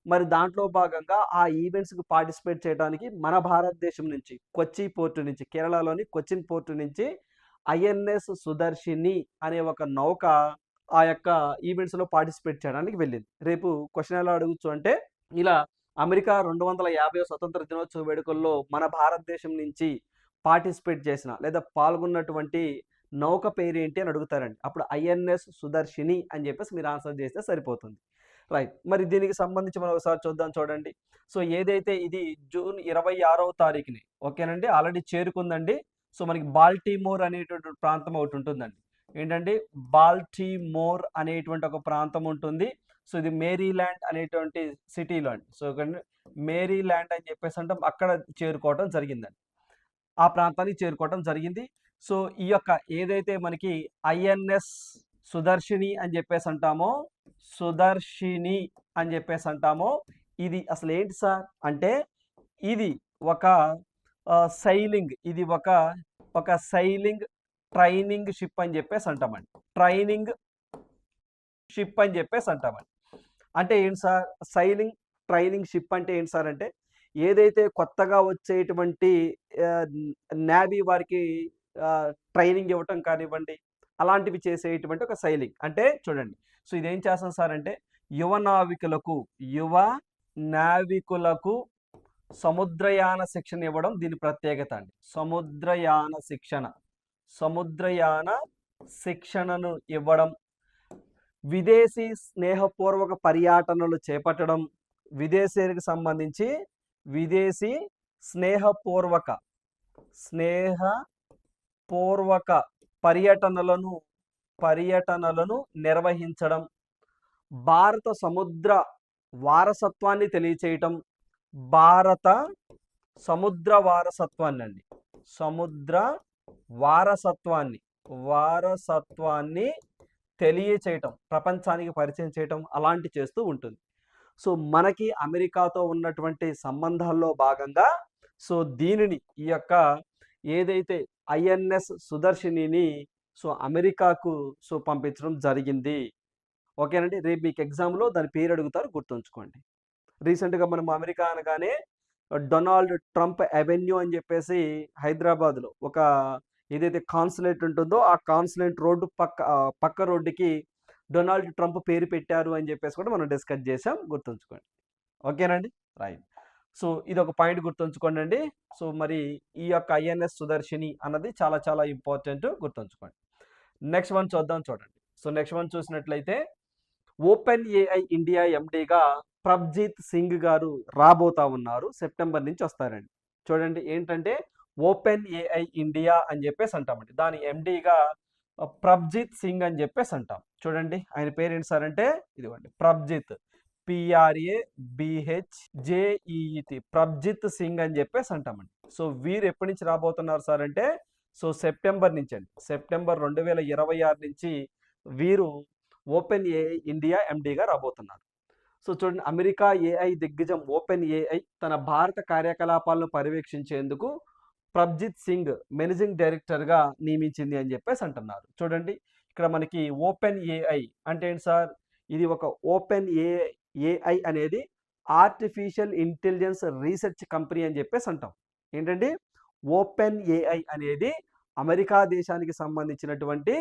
మరి దాంట్లో భాగంగా ఆ ఈవెంట్స్కి పార్టిసిపేట్ చేయడానికి మన భారతదేశం నుంచి కొచ్చి పోర్టు నుంచి, కేరళలోని కొచ్చిన్ పోర్టు నుంచి INS సుదర్శిని అనే ఒక నౌక ఆ యొక్క ఈవెంట్స్లో పార్టిసిపేట్ చేయడానికి వెళ్ళింది. రేపు క్వశ్చన్ ఎలా అడగచ్చు అంటే, ఇలా అమెరికా 250 స్వతంత్ర దినోత్సవ వేడుకల్లో మన భారతదేశం నుంచి పార్టిసిపేట్ చేసిన లేదా పాల్గొన్నటువంటి నౌక పేరు ఏంటి అని అడుగుతారండి. అప్పుడు INS సుదర్శిని అని చెప్పేసి మీరు ఆన్సర్ చేస్తే సరిపోతుంది. రైట్. మరి దీనికి సంబంధించి మనం ఒకసారి చూద్దాం చూడండి. సో ఏదైతే ఇది జూన్ 26వ తారీఖుని ఓకేనండి ఆల్రెడీ చేరుకుందండి. సో మనకి బాల్టిమోర్ అనేటువంటి ప్రాంతం ఒకటి ఉంటుందండి. ఏంటంటే బాల్టిమోర్ అనేటువంటి ఒక ప్రాంతం ఉంటుంది. సో ఇది మేరీల్యాండ్ అనేటువంటి సిటీలో అండి. సో మేరీల్యాండ్ అని చెప్పేసి అంటే అక్కడ చేరుకోవడం జరిగిందండి. ఆ ప్రాంతానికి చేరుకోవడం జరిగింది. సో ఈ యొక్క ఏదైతే మనకి ఐఎన్ఎస్ సుదర్శిని అని చెప్పేసి అంటామో సుదర్శిని అని చెప్పేసి అంటామో ఇది అసలు ఏంటి సార్ అంటే ఇది ఒక సైలింగ్ ఇది ఒక సైలింగ్ ట్రైనింగ్ షిప్ అని చెప్పేసి అంటామండి. ట్రైనింగ్ షిప్ అని చెప్పేసి అంటామండి. అంటే ఏంటి సార్ సైలింగ్ ట్రైనింగ్ షిప్ అంటే ఏంటి సార్ అంటే ఏదైతే కొత్తగా వచ్చేటువంటి నేవీ వారికి ట్రైనింగ్ ఇవ్వటం కానివ్వండి అలాంటివి చేసేటువంటి ఒక సైలింగ్ అంటే చూడండి. సో ఇదేం చేస్తాం సార్ అంటే యువ నావికులకు సముద్రయాన శిక్షణ ఇవ్వడం దీని ప్రత్యేకత అండి. సముద్రయాన శిక్షణను ఇవ్వడం, విదేశీ స్నేహపూర్వక పర్యటనలు చేపట్టడం, విదేశీయులకు సంబంధించి విదేశీ స్నేహపూర్వక పర్యటనలను నిర్వహించడం, భారత సముద్ర వారసత్వాన్ని తెలియచేయటం, భారత సముద్ర వారసత్వాన్ని అండి సముద్ర వారసత్వాన్ని తెలియచేయటం, ప్రపంచానికి పరిచయం చేయటం అలాంటి చేస్తూ ఉంటుంది. సో మనకి అమెరికాతో ఉన్నటువంటి సంబంధాల్లో భాగంగా సో దీనిని ఈ యొక్క ఏదైతే ఐఎన్ఎస్ సుదర్శినిని సో అమెరికాకు సో పంపించడం జరిగింది. ఓకేనండి. రేపు మీకు ఎగ్జామ్లో దాని పేరు అడుగుతారు, గుర్తుంచుకోండి. రీసెంట్గా మనం అమెరికా అనగానే డొనాల్డ్ ట్రంప్ అవెన్యూ అని చెప్పేసి హైదరాబాద్లో ఒక ఏదైతే కాన్సులేట్ ఉంటుందో ఆ కాన్సులేట్ రోడ్డు పక్క రోడ్డుకి డొనాల్డ్ ట్రంప్ పేరు పెట్టారు అని చెప్పేసి కూడా మనం డిస్కస్ చేసాం, గుర్తుంచుకోండి. ఓకేనండి. రైట్. సో ఇది ఒక పాయింట్ గుర్తుంచుకోండి అండి. సో మరి ఈ యొక్క ఐఎన్ఎస్ సుదర్శిని అన్నది చాలా చాలా ఇంపార్టెంట్, గుర్తుంచుకోండి. నెక్స్ట్ వన్ చూడండి. సో నెక్స్ట్ వన్ చూసినట్లయితే ఓపెన్ ఏఐ ఇండియా ఎండీగా ప్రభ్జిత్ సింగ్ గారు రాబోతా ఉన్నారు. సెప్టెంబర్ నుంచి వస్తారండి. చూడండి ఏంటంటే ఓపెన్ ఏఐ ఇండియా అని చెప్పేసి అంటామండి. దాని ఎండీగా ప్రభ్జిత్ సింగ్ అని చెప్పేసి అంటాం. చూడండి ఆయన పేరు ఏంటి సార్ అంటే ఇదిగోండి ప్రభ్జిత్ PRABHJEET ప్రభ్జిత్ సింగ్ అని చెప్పేసి అంటామండి. సో వీరు ఎప్పటి నుంచి రాబోతున్నారు సార్ అంటే సో సెప్టెంబర్ నుంచి అండి. సెప్టెంబర్ 2026 నుంచి వీరు ఓపెన్ ఏఐ ఇండియా ఎండీగా రాబోతున్నారు. సో చూడండి అమెరికా ఏఐ దిగ్గజం ఓపెన్ ఏఐ తన భారత కార్యకలాపాలను పర్యవేక్షించేందుకు ప్రభ్జిత్ సింగ్ మేనేజింగ్ డైరెక్టర్గా నియమించింది అని చెప్పేసి అంటున్నారు. చూడండి ఇక్కడ మనకి ఓపెన్ ఏఐ అంటే ఏంటి సార్, ఇది ఒక ఓపెన్ ఏఐ అనేది ఆర్టిఫిషియల్ ఇంటెలిజెన్స్ రీసెర్చ్ కంపెనీ అని చెప్పేసి అంటాం. ఏంటండి ఓపెన్ ఏఐ అనేది అమెరికా దేశానికి సంబంధించినటువంటి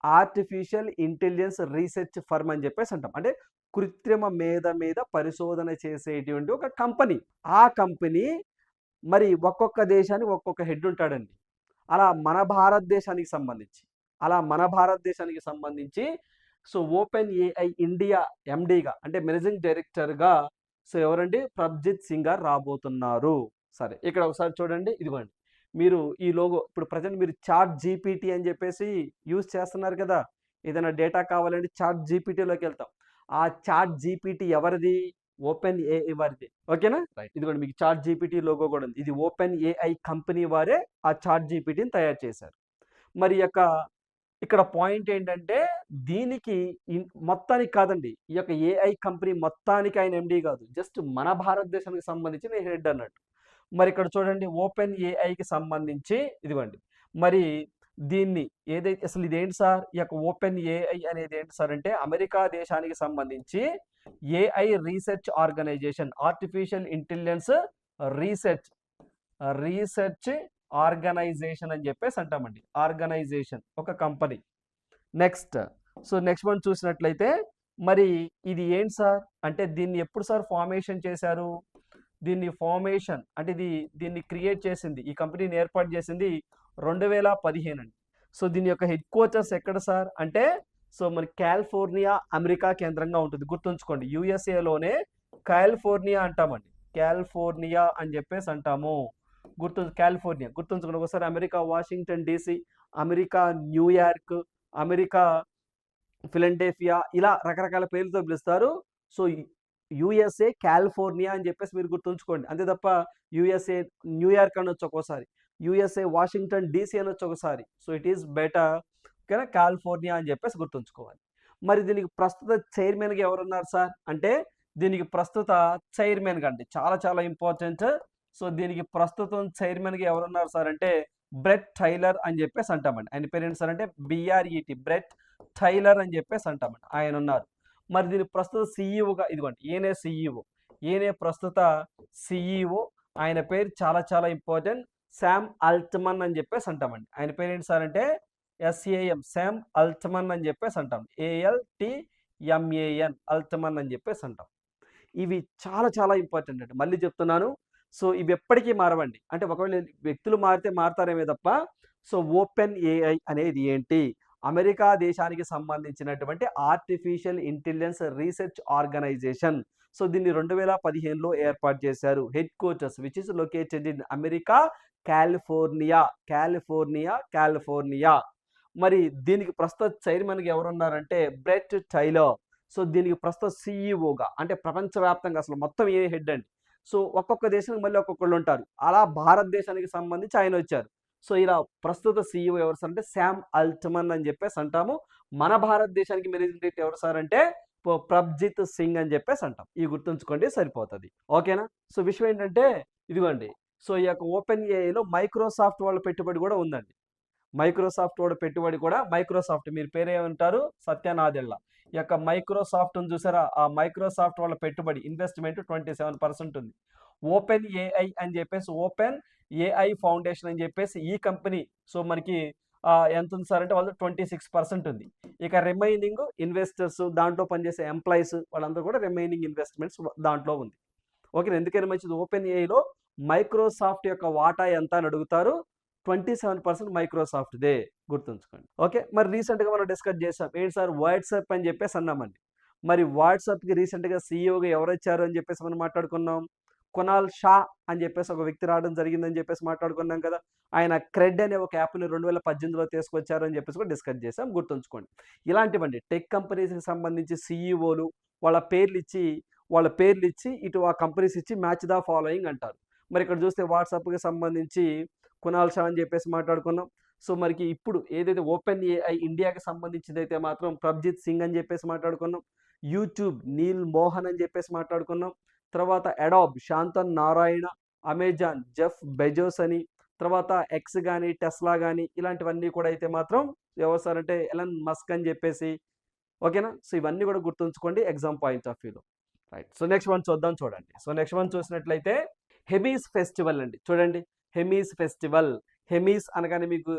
ఆర్టిఫిషియల్ ఇంటెలిజెన్స్ రీసెర్చ్ ఫర్మ్ అని చెప్పేసి అంటాం. అంటే కృత్రిమ మేధ మీద పరిశోధన చేసేటువంటి ఒక కంపెనీ. ఆ కంపెనీ మరి ఒక్కొక్క దేశానికి ఒక్కొక్క హెడ్ ఉంటాడండి. అలా మన భారతదేశానికి సంబంధించి సో ఓపెన్ ఏఐ ఇండియా ఎండీగా అంటే మేనేజింగ్ డైరెక్టర్గా సో ఎవరండి ప్రభ్జిత్ సింగ్ గారు రాబోతున్నారు. సరే ఇక్కడ ఒకసారి చూడండి, ఇదిగోండి మీరు ఈ లోగో ఇప్పుడు ప్రజెంట్ మీరు చాట్ జీపీటీ అని చెప్పేసి యూజ్ చేస్తున్నారు కదా. ఏదైనా డేటా కావాలంటే చాట్ జీపీటీలోకి వెళ్తాం. ఆ చాట్ జీపీటీ ఎవరిది? ఓపెన్ ఏఐ వారిది. ఓకేనా. రైట్. ఇదిగోండి మీకు చాట్ జీపీటీ లోగో కూడా ఉంది. ఇది ఓపెన్ ఏఐ కంపెనీ వారే ఆ చాట్ జీపీటీని తయారు చేశారు. మరి ఇక్కడ పాయింట్ ఏంటంటే దీనికి మొత్తానికి కాదండి, ఈ యొక్క ఏఐ కంపెనీ మొత్తానికి ఆయన ఎండీ కాదు, జస్ట్ మన భారతదేశానికి సంబంధించిన హెడ్ అన్నట్టు. మరి ఇక్కడ చూడండి ఓపెన్ ఏఐకి సంబంధించి ఇదిగోండి మరి దీన్ని ఏదైతే అసలు ఇదేంటి సార్, ఈ యొక్క ఓపెన్ ఏఐ అనేది ఏంటి సార్ అంటే అమెరికా దేశానికి సంబంధించి AI research organization, artificial intelligence research organization అని చెప్పేసి అంటామండి. ఆర్గనైజేషన్ ఒక కంపెనీ. నెక్స్ట్ వన్ చూసినట్లయితే మరి ఇది ఏంటి సార్ అంటే దీన్ని ఎప్పుడు సార్ ఫార్మేషన్ చేశారు? దీన్ని ఫార్మేషన్ అంటే దీన్ని క్రియేట్ చేసింది, ఈ కంపెనీని ఏర్పాటు చేసింది 2015 అండి. సో దీని యొక్క హెడ్ క్వార్టర్స్ ఎక్కడ సార్ అంటే సో మనకి కాలిఫోర్నియా అమెరికా కేంద్రంగా ఉంటుంది, గుర్తుంచుకోండి. యుఎస్ఏలోనే కాలిఫోర్నియా అంటామండి, కాలిఫోర్నియా అని చెప్పేసి అంటాము. కాలిఫోర్నియా గుర్తుంచుకోండి. ఒకసారి America Washington DC, America New York, America Philadelphia, ఇలా రకరకాల పేర్లతో పిలుస్తారు. సో యుఎస్ఏ కాలిఫోర్నియా అని చెప్పేసి మీరు గుర్తుంచుకోండి. అంతే తప్ప యుఎస్ఏ న్యూయార్క్ అనొచ్చు ఒక్కోసారి, యుఎస్ఏ వాషింగ్టన్ డీసీ అనొచ్చు ఒకసారి. సో ఇట్ ఈస్ బెటర్ ఓకేనా, కాలిఫోర్నియా అని చెప్పేసి గుర్తుంచుకోవాలి. మరి దీనికి ప్రస్తుత చైర్మన్గా ఎవరున్నారు సార్ అంటే, దీనికి ప్రస్తుత చైర్మన్గా అండి, చాలా చాలా ఇంపార్టెంట్. సో దీనికి ప్రస్తుతం చైర్మన్గా ఎవరున్నారు సార్ అంటే బ్రెట్ టైలర్ అని చెప్పేసి అంటామండి. ఆయన పేరు ఏంటి సార్ అంటే బిఆర్ఈటి, బ్రెట్ టైలర్ అని చెప్పేసి అంటామండి, ఆయన ఉన్నారు. మరి దీని ప్రస్తుత సిఈఓగా ఇదిగోండి, ఈయనే సిఈఓ, ఈయనే ప్రస్తుత సిఈఓ. ఆయన పేరు చాలా చాలా ఇంపార్టెంట్, శామ్ అల్ట్మన్ అని చెప్పేసి అంటామండి. ఆయన పేరు ఏంటి సార్ అంటే ఎస్ఏఎం, శామ్ అల్ట్మన్ అని చెప్పేసి అంటాం, ALTMAN, అల్ట్మన్ అని చెప్పేసి అంటాం. ఇవి చాలా చాలా ఇంపార్టెంట్ అండి, మళ్ళీ చెప్తున్నాను. సో ఇవి ఎప్పటికీ మారవండి, అంటే ఒకవేళ వ్యక్తులు మారితే మారతారేమే తప్ప. సో ఓపెన్ ఏఐ అనేది ఏంటి, అమెరికా దేశానికి సంబంధించినటువంటి artificial intelligence research organization. So దీన్ని 2015లో ఏర్పాటు చేశారు. Headquarters which is located in America, California, California, California. మరి దీనికి ప్రస్తుత చైర్మన్గా ఎవరున్నారంటే బ్రెట్ టైలర్. సో దీనికి ప్రస్తుత సిఈఓగా, అంటే ప్రపంచవ్యాప్తంగా అసలు మొత్తం ఏ హెడ్ అండి. సో ఒక్కొక్క దేశానికి మళ్ళీ ఒక్కొక్కళ్ళు ఉంటారు, అలా భారతదేశానికి సంబంధించి ఆయన వచ్చారు. సో ఇలా ప్రస్తుత సిఇఓ ఎవరు సార్ అంటే శామ్ అల్ట్మన్ అని చెప్పేసి అంటాము. మన భారతదేశానికి మేనేజింగ్ డైరెక్టర్ ఎవరు సార్ అంటే ప్రభజిత్ సింగ్ అని చెప్పేసి అంటాం. ఇవి గుర్తుంచుకోండి సరిపోతుంది, ఓకేనా. సో విషయం ఏంటంటే ఇదిగోండి, సో ఈ యొక్క ఓపెన్ ఏఐలో మైక్రోసాఫ్ట్ వాళ్ళ పెట్టుబడి కూడా ఉందండి. మైక్రోసాఫ్ట్ వాళ్ళ పెట్టుబడి కూడా, మైక్రోసాఫ్ట్ మీరు పేరేమంటారు సత్య నాదెళ్ళ, ఈ యొక్క మైక్రోసాఫ్ట్ చూసారా, ఆ మైక్రోసాఫ్ట్ వాళ్ళ పెట్టుబడి ఇన్వెస్ట్మెంట్ 27% ఉంది. ఓపెన్ ఏఐ అని చెప్పేసి, ఓపెన్ ఏఐ ఫౌండేషన్ అని చెప్పేసి ఈ కంపెనీ, సో మనకి ఎంత ఉంది సార్ అంటే వాళ్ళు 26% ఉంది. ఇక రిమైనింగ్ ఇన్వెస్టర్స్, దాంట్లో పనిచేసే ఎంప్లాయీస్ వాళ్ళందరూ కూడా రిమైనింగ్ ఇన్వెస్ట్మెంట్స్ దాంట్లో ఉంది. ఓకే, ఎందుకని మంచిది, ఓపెన్ ఏఐలో మైక్రోసాఫ్ట్ యొక్క వాటా ఎంత అని అడుగుతారు, 27% మైక్రోసాఫ్ట్దే, గుర్తుంచుకోండి. ఓకే, మరి రీసెంట్గా మనం డిస్కస్ చేసాం ఏంటి సార్ వాట్సాప్ అని చెప్పేసి అన్నామండి. మరి వాట్సాప్కి రీసెంట్గా సీఈఓగా ఎవరు వచ్చారు అని చెప్పేసి మనం మాట్లాడుకున్నాం, కునాల్ షా అని చెప్పేసి ఒక వ్యక్తి రావడం జరిగిందని చెప్పేసి మాట్లాడుకున్నాం కదా. ఆయన క్రెడ్ అనే ఒక యాప్ని 2018లో తీసుకొచ్చారు అని చెప్పేసి కూడా డిస్కస్ చేసాం, గుర్తుంచుకోండి. ఇలాంటివండి టెక్ కంపెనీస్కి సంబంధించి సీఈఓలు వాళ్ళ పేర్లు ఇచ్చి ఇటు ఆ కంపెనీస్ ఇచ్చి మ్యాచ్ ద ఫాలోయింగ్ అంటారు. మరి ఇక్కడ చూస్తే వాట్సాప్కి సంబంధించి కునాల్ షా అని చెప్పేసి మాట్లాడుకున్నాం. సో మరికి ఇప్పుడు ఏదైతే ఓపెన్ ఏఐ ఇండియాకి సంబంధించింది అయితే మాత్రం ప్రభజిత్ సింగ్ అని చెప్పేసి మాట్లాడుకున్నాం. యూట్యూబ్ నీల్ మోహన్ అని చెప్పేసి మాట్లాడుకున్నాం. తర్వాత Adobe shantoon Narayana, Amazon Jeff Bezos అని, తర్వాత ఎక్స్ కానీ టెస్లా కానీ ఇలాంటివన్నీ కూడా అయితే మాత్రం ఎవరు సార్ అంటే ఎలన్ మస్క్ అని చెప్పేసి, ఓకేనా. సో ఇవన్నీ కూడా గుర్తుంచుకోండి ఎగ్జామ్ పాయింట్ ఆఫ్ వ్యూలో, రైట్. సో నెక్స్ట్ వన్ చూడండి. సో నెక్స్ట్ వన్ చూసినట్లయితే హెమీస్ ఫెస్టివల్ అండి. చూడండి, హెమీస్ ఫెస్టివల్, హెమీస్ అనగానే మీకు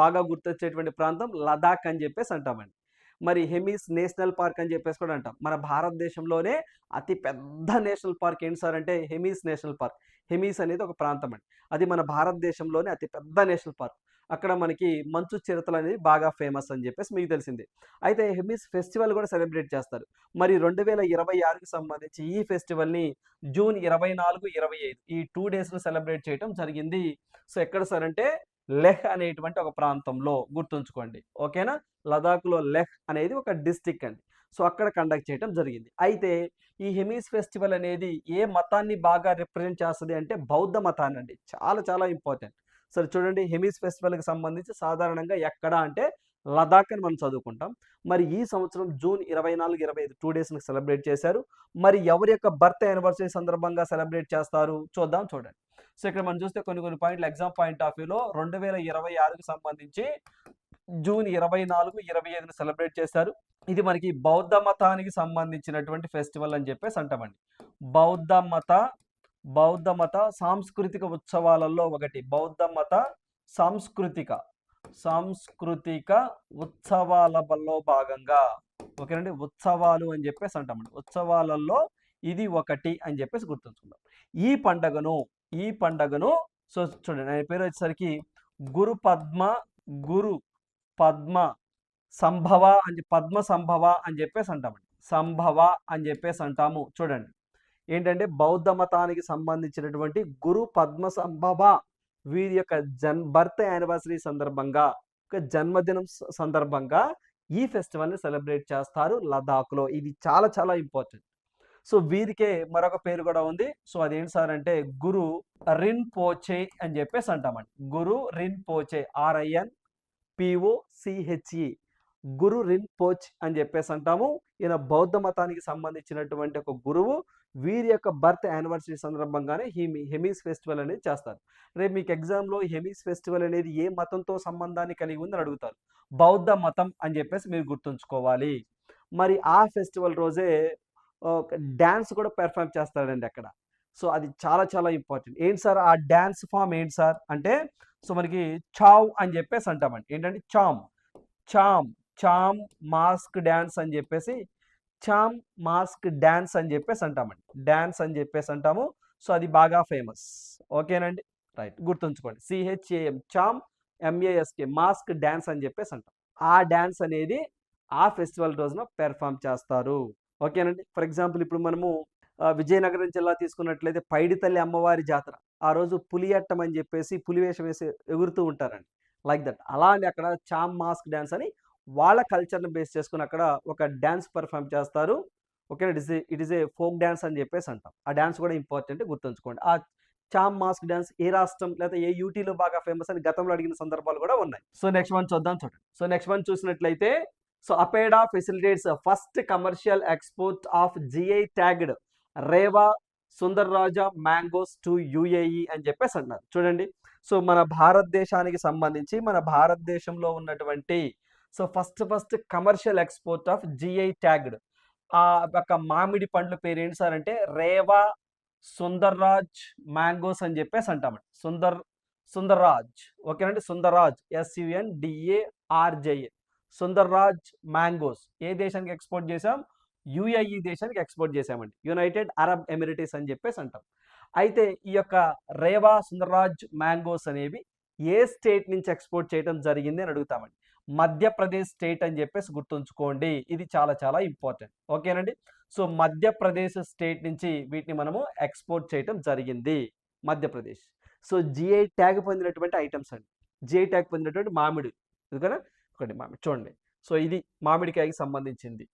బాగా గుర్తొచ్చేటువంటి ప్రాంతం లదాఖ్ అని చెప్పేసి అంటామండి. మరి హెమీస్ నేషనల్ పార్క్ అని చెప్పేసి కూడా అంటాం. మన భారతదేశంలోనే అతి పెద్ద నేషనల్ పార్క్ ఏంటి సార్ అంటే హెమీస్ నేషనల్ పార్క్. హెమీస్ అనేది ఒక ప్రాంతం అండి, అది మన భారతదేశంలోనే అతి పెద్ద నేషనల్ పార్క్. అక్కడ మనకి మంచు చిరుతలు అనేది బాగా ఫేమస్ అని చెప్పేసి మీకు తెలిసింది. అయితే హెమీస్ ఫెస్టివల్ కూడా సెలబ్రేట్ చేస్తారు. మరి 2026కి సంబంధించి ఈ ఫెస్టివల్ని జూన్ 24, 25 ఈ 2 డేస్లో సెలబ్రేట్ చేయడం జరిగింది. సో ఎక్కడ సార్ అంటే లెహ్ అనేటువంటి ఒక ప్రాంతంలో, గుర్తుంచుకోండి, ఓకేనా. లదాఖ్లో లెహ్ అనేది ఒక డిస్టిక్ అండి. సో అక్కడ కండక్ట్ చేయడం జరిగింది. అయితే ఈ హెమీస్ ఫెస్టివల్ అనేది ఏ మతాన్ని బాగా రిప్రజెంట్ చేస్తుంది అంటే బౌద్ధ మతాన్ని అండి, చాలా చాలా ఇంపార్టెంట్. సరే చూడండి, హెమీస్ ఫెస్టివల్కి సంబంధించి సాధారణంగా ఎక్కడ అంటే లదాఖ్ అని మనం చదువుకుంటాం. మరి ఈ సంవత్సరం జూన్ 24, 25 2 డేస్ని సెలబ్రేట్ చేశారు. మరి ఎవరి యొక్క బర్త్ యానివర్సరీ సందర్భంగా సెలబ్రేట్ చేస్తారు చూడండి. సో ఇక్కడ మనం చూస్తే కొన్ని పాయింట్లు ఎగ్జామ్ పాయింట్ ఆఫ్ వ్యూలో 2026కి సంబంధించి జూన్ 24, 25ని సెలబ్రేట్ చేశారు. ఇది మనకి బౌద్ధ మతానికి సంబంధించినటువంటి ఫెస్టివల్ అని చెప్పేసి అంటామండి. బౌద్ధ మత సాంస్కృతిక ఉత్సవాలలో ఒకటి, బౌద్ధ మత సాంస్కృతిక ఉత్సవాలలో భాగంగా, ఓకేనండి, ఉత్సవాలు అని చెప్పేసి అంటామండి. ఉత్సవాలలో ఇది ఒకటి అని చెప్పేసి గుర్తుంచుకుందాం. ఈ పండగను సో చూడండి, ఆయన పేరు వచ్చేసరికి గురు పద్మ సంభవ అని పద్మ సంభవ అని చెప్పేసి అంటామండి. సంభవ అని చెప్పేసి అంటాము. చూడండి ఏంటంటే బౌద్ధ మతానికి సంబంధించినటువంటి గురు పద్మ సంభవ వీరి యొక్క బర్త్ యానివర్సరీ సందర్భంగా ఒక జన్మదినం సందర్భంగా ఈ ఫెస్టివల్ని సెలబ్రేట్ చేస్తారు లదాఖ్లో. ఇది చాలా చాలా ఇంపార్టెంట్. సో వీరికే మరొక పేరు కూడా ఉంది. సో అదేంటి సార్ అంటే గురు రిన్పోచే అని చెప్పేసి అంటామండి. గురు రిన్పోచే RINPOCHE గురు రిన్పోచ్ అని చెప్పేసి అంటాము. ఈయన బౌద్ధ మతానికి సంబంధించినటువంటి ఒక గురువు. వీరి యొక్క బర్త్ యానివర్సరీ సందర్భంగానే హెమీస్ ఫెస్టివల్ అనేది చేస్తారు. రేపు మీకు ఎగ్జామ్లో హెమీస్ ఫెస్టివల్ అనేది ఏ మతంతో సంబంధాన్ని కలిగి ఉందని అడుగుతారు. బౌద్ధ మతం అని చెప్పేసి మీరు గుర్తుంచుకోవాలి. మరి ఆ ఫెస్టివల్ రోజే డ్యాన్స్ కూడా పెర్ఫామ్ చేస్తాడండి అక్కడ. సో అది చాలా చాలా ఇంపార్టెంట్. ఏంటి సార్ ఆ డ్యాన్స్ ఫామ్ ఏంటి సార్ అంటే సో మనకి చావ్ అని చెప్పేసి అంటామండి. ఏంటంటే చామ్ మాస్క్ డ్యాన్స్ అని చెప్పేసి చామ్ మాస్క్ డ్యాన్స్ అని చెప్పేసి అంటామండి. డ్యాన్స్ అని చెప్పేసి అంటాము. సో అది బాగా ఫేమస్. ఓకేనండి, రైట్, గుర్తుంచుకోండి. CHAM చామ్ MASK మాస్క్ డ్యాన్స్ అని చెప్పేసి అంటాం. ఆ డ్యాన్స్ అనేది ఆ ఫెస్టివల్ రోజున పెర్ఫామ్ చేస్తారు. ఓకేనండి. ఫర్ ఎగ్జాంపుల్ ఇప్పుడు మనము విజయనగరం జిల్లా తీసుకున్నట్లయితే పైడితల్లి అమ్మవారి జాతర. ఆ రోజు పులియట్టం అని చెప్పేసి పులివేషం వేసి ఎగురుతూ ఉంటారండి. Like that. అలానే అక్కడ చామ్ మాస్క్ డ్యాన్స్ అని వాళ్ళ కల్చర్ని బేస్ చేసుకుని అక్కడ ఒక డ్యాన్స్ పర్ఫామ్ చేస్తారు. Okay, it is a folk dance అని చెప్పేసి అంటాం. ఆ డ్యాన్స్ కూడా ఇంపార్టెంట్, గుర్తుంచుకోండి. ఆ చామ్ మాస్క్ డ్యాన్స్ ఏ రాష్ట్రం లేదా ఏ యూటీలో బాగా ఫేమస్ అని గతంలో అడిగిన సందర్భాలు కూడా ఉన్నాయి. సో నెక్స్ట్ వన్ చూద్దాం. చూడండి. సో నెక్స్ట్ వన్ చూసినట్లయితే so APEDA facilitates first commercial export of GI tagged Rewa Sundar Raja mangoes to UAE అని చెప్పేసి అన్నారు. చూడండి, సో మన భారతదేశానికి సంబంధించి మన భారతదేశంలో ఉన్నటువంటి so first commercial export of GI tagged ఆ యొక్క మామిడి పండ్ల పేరు ఏంటి సార్ అంటే రేవా సుందర్ రాజ్ మ్యాంగోస్ అని చెప్పేసి అంటామండి. సుందర్ రాజ్. ఓకేనండి, సుందర్ రాజ్ SUNDARJA సుందర్ రాజ్ మ్యాంగోస్ ఏ దేశానికి ఎక్స్పోర్ట్ చేసాం? UAE దేశానికి ఎక్స్పోర్ట్ చేసామండి. యునైటెడ్ అరబ్ ఎమిరేట్స్ అని చెప్పేసి అంటాం. అయితే ఈ యొక్క రేవా సుందర్రాజ్ మ్యాంగోస్ అనేవి ఏ స్టేట్ నుంచి ఎక్స్పోర్ట్ చేయడం జరిగింది అని అడుగుతామండి. మధ్యప్రదేశ్ స్టేట్ అని చెప్పేసి గుర్తుంచుకోండి. ఇది చాలా చాలా ఇంపార్టెంట్. ఓకేనండి. సో మధ్యప్రదేశ్ స్టేట్ నుంచి వీటిని మనము ఎక్స్పోర్ట్ చేయడం జరిగింది. మధ్యప్రదేశ్. సో GI ట్యాగ్ పొందినటువంటి ఐటమ్స్ అండి. GI ట్యాగ్ పొందినటువంటి మామిడి. ఎందుకన్నా ఒకటి మామిడి చూడండి. సో ఇది మామిడికాయకి సంబంధించింది.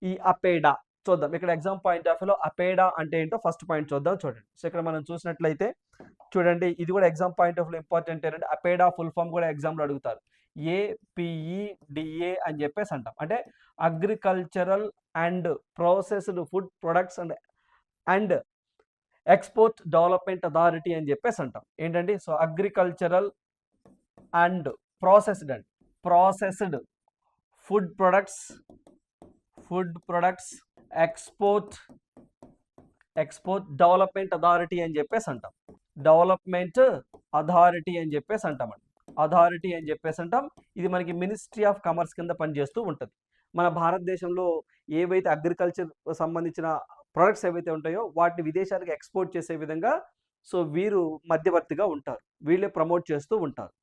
ఈ అపేడా చూద్దాం. ఇక్కడ ఎగ్జామ్ పాయింట్ ఆఫ్ వ్యూలో అపేడా అంటే ఏంటో ఫస్ట్ పాయింట్ చూద్దాం. చూడండి. సో ఇక్కడ మనం చూసినట్లయితే చూడండి, ఇది కూడా exam point of view important ఏంటంటే అపేడా ఫుల్ ఫామ్ కూడా ఎగ్జామ్లో అడుగుతారు. APEDA అని చెప్పేసి అంటాం. అంటే agricultural and processed food products and export development authority అని చెప్పేసి అంటాం. ఏంటంటే so agricultural and processed food products export development authority అని చెప్పేసి అంటాం. డెవలప్మెంట్ అథారిటీ అని చెప్పేసి అంటామండి. అథారిటీ అని చెప్పేసి అంటాం. ఇది మనకి మినిస్ట్రీ ఆఫ్ కామర్స్ కింద పనిచేస్తూ ఉంటుంది. మన భారతదేశంలో ఏవైతే అగ్రికల్చర్ సంబంధించిన ప్రొడక్ట్స్ ఏవైతే ఉంటాయో వాటిని విదేశాలకు ఎక్స్పోర్ట్ చేసే విధంగా సో వీరు మధ్యవర్తిగా ఉంటారు. వీళ్ళే ప్రమోట్ చేస్తూ ఉంటారు.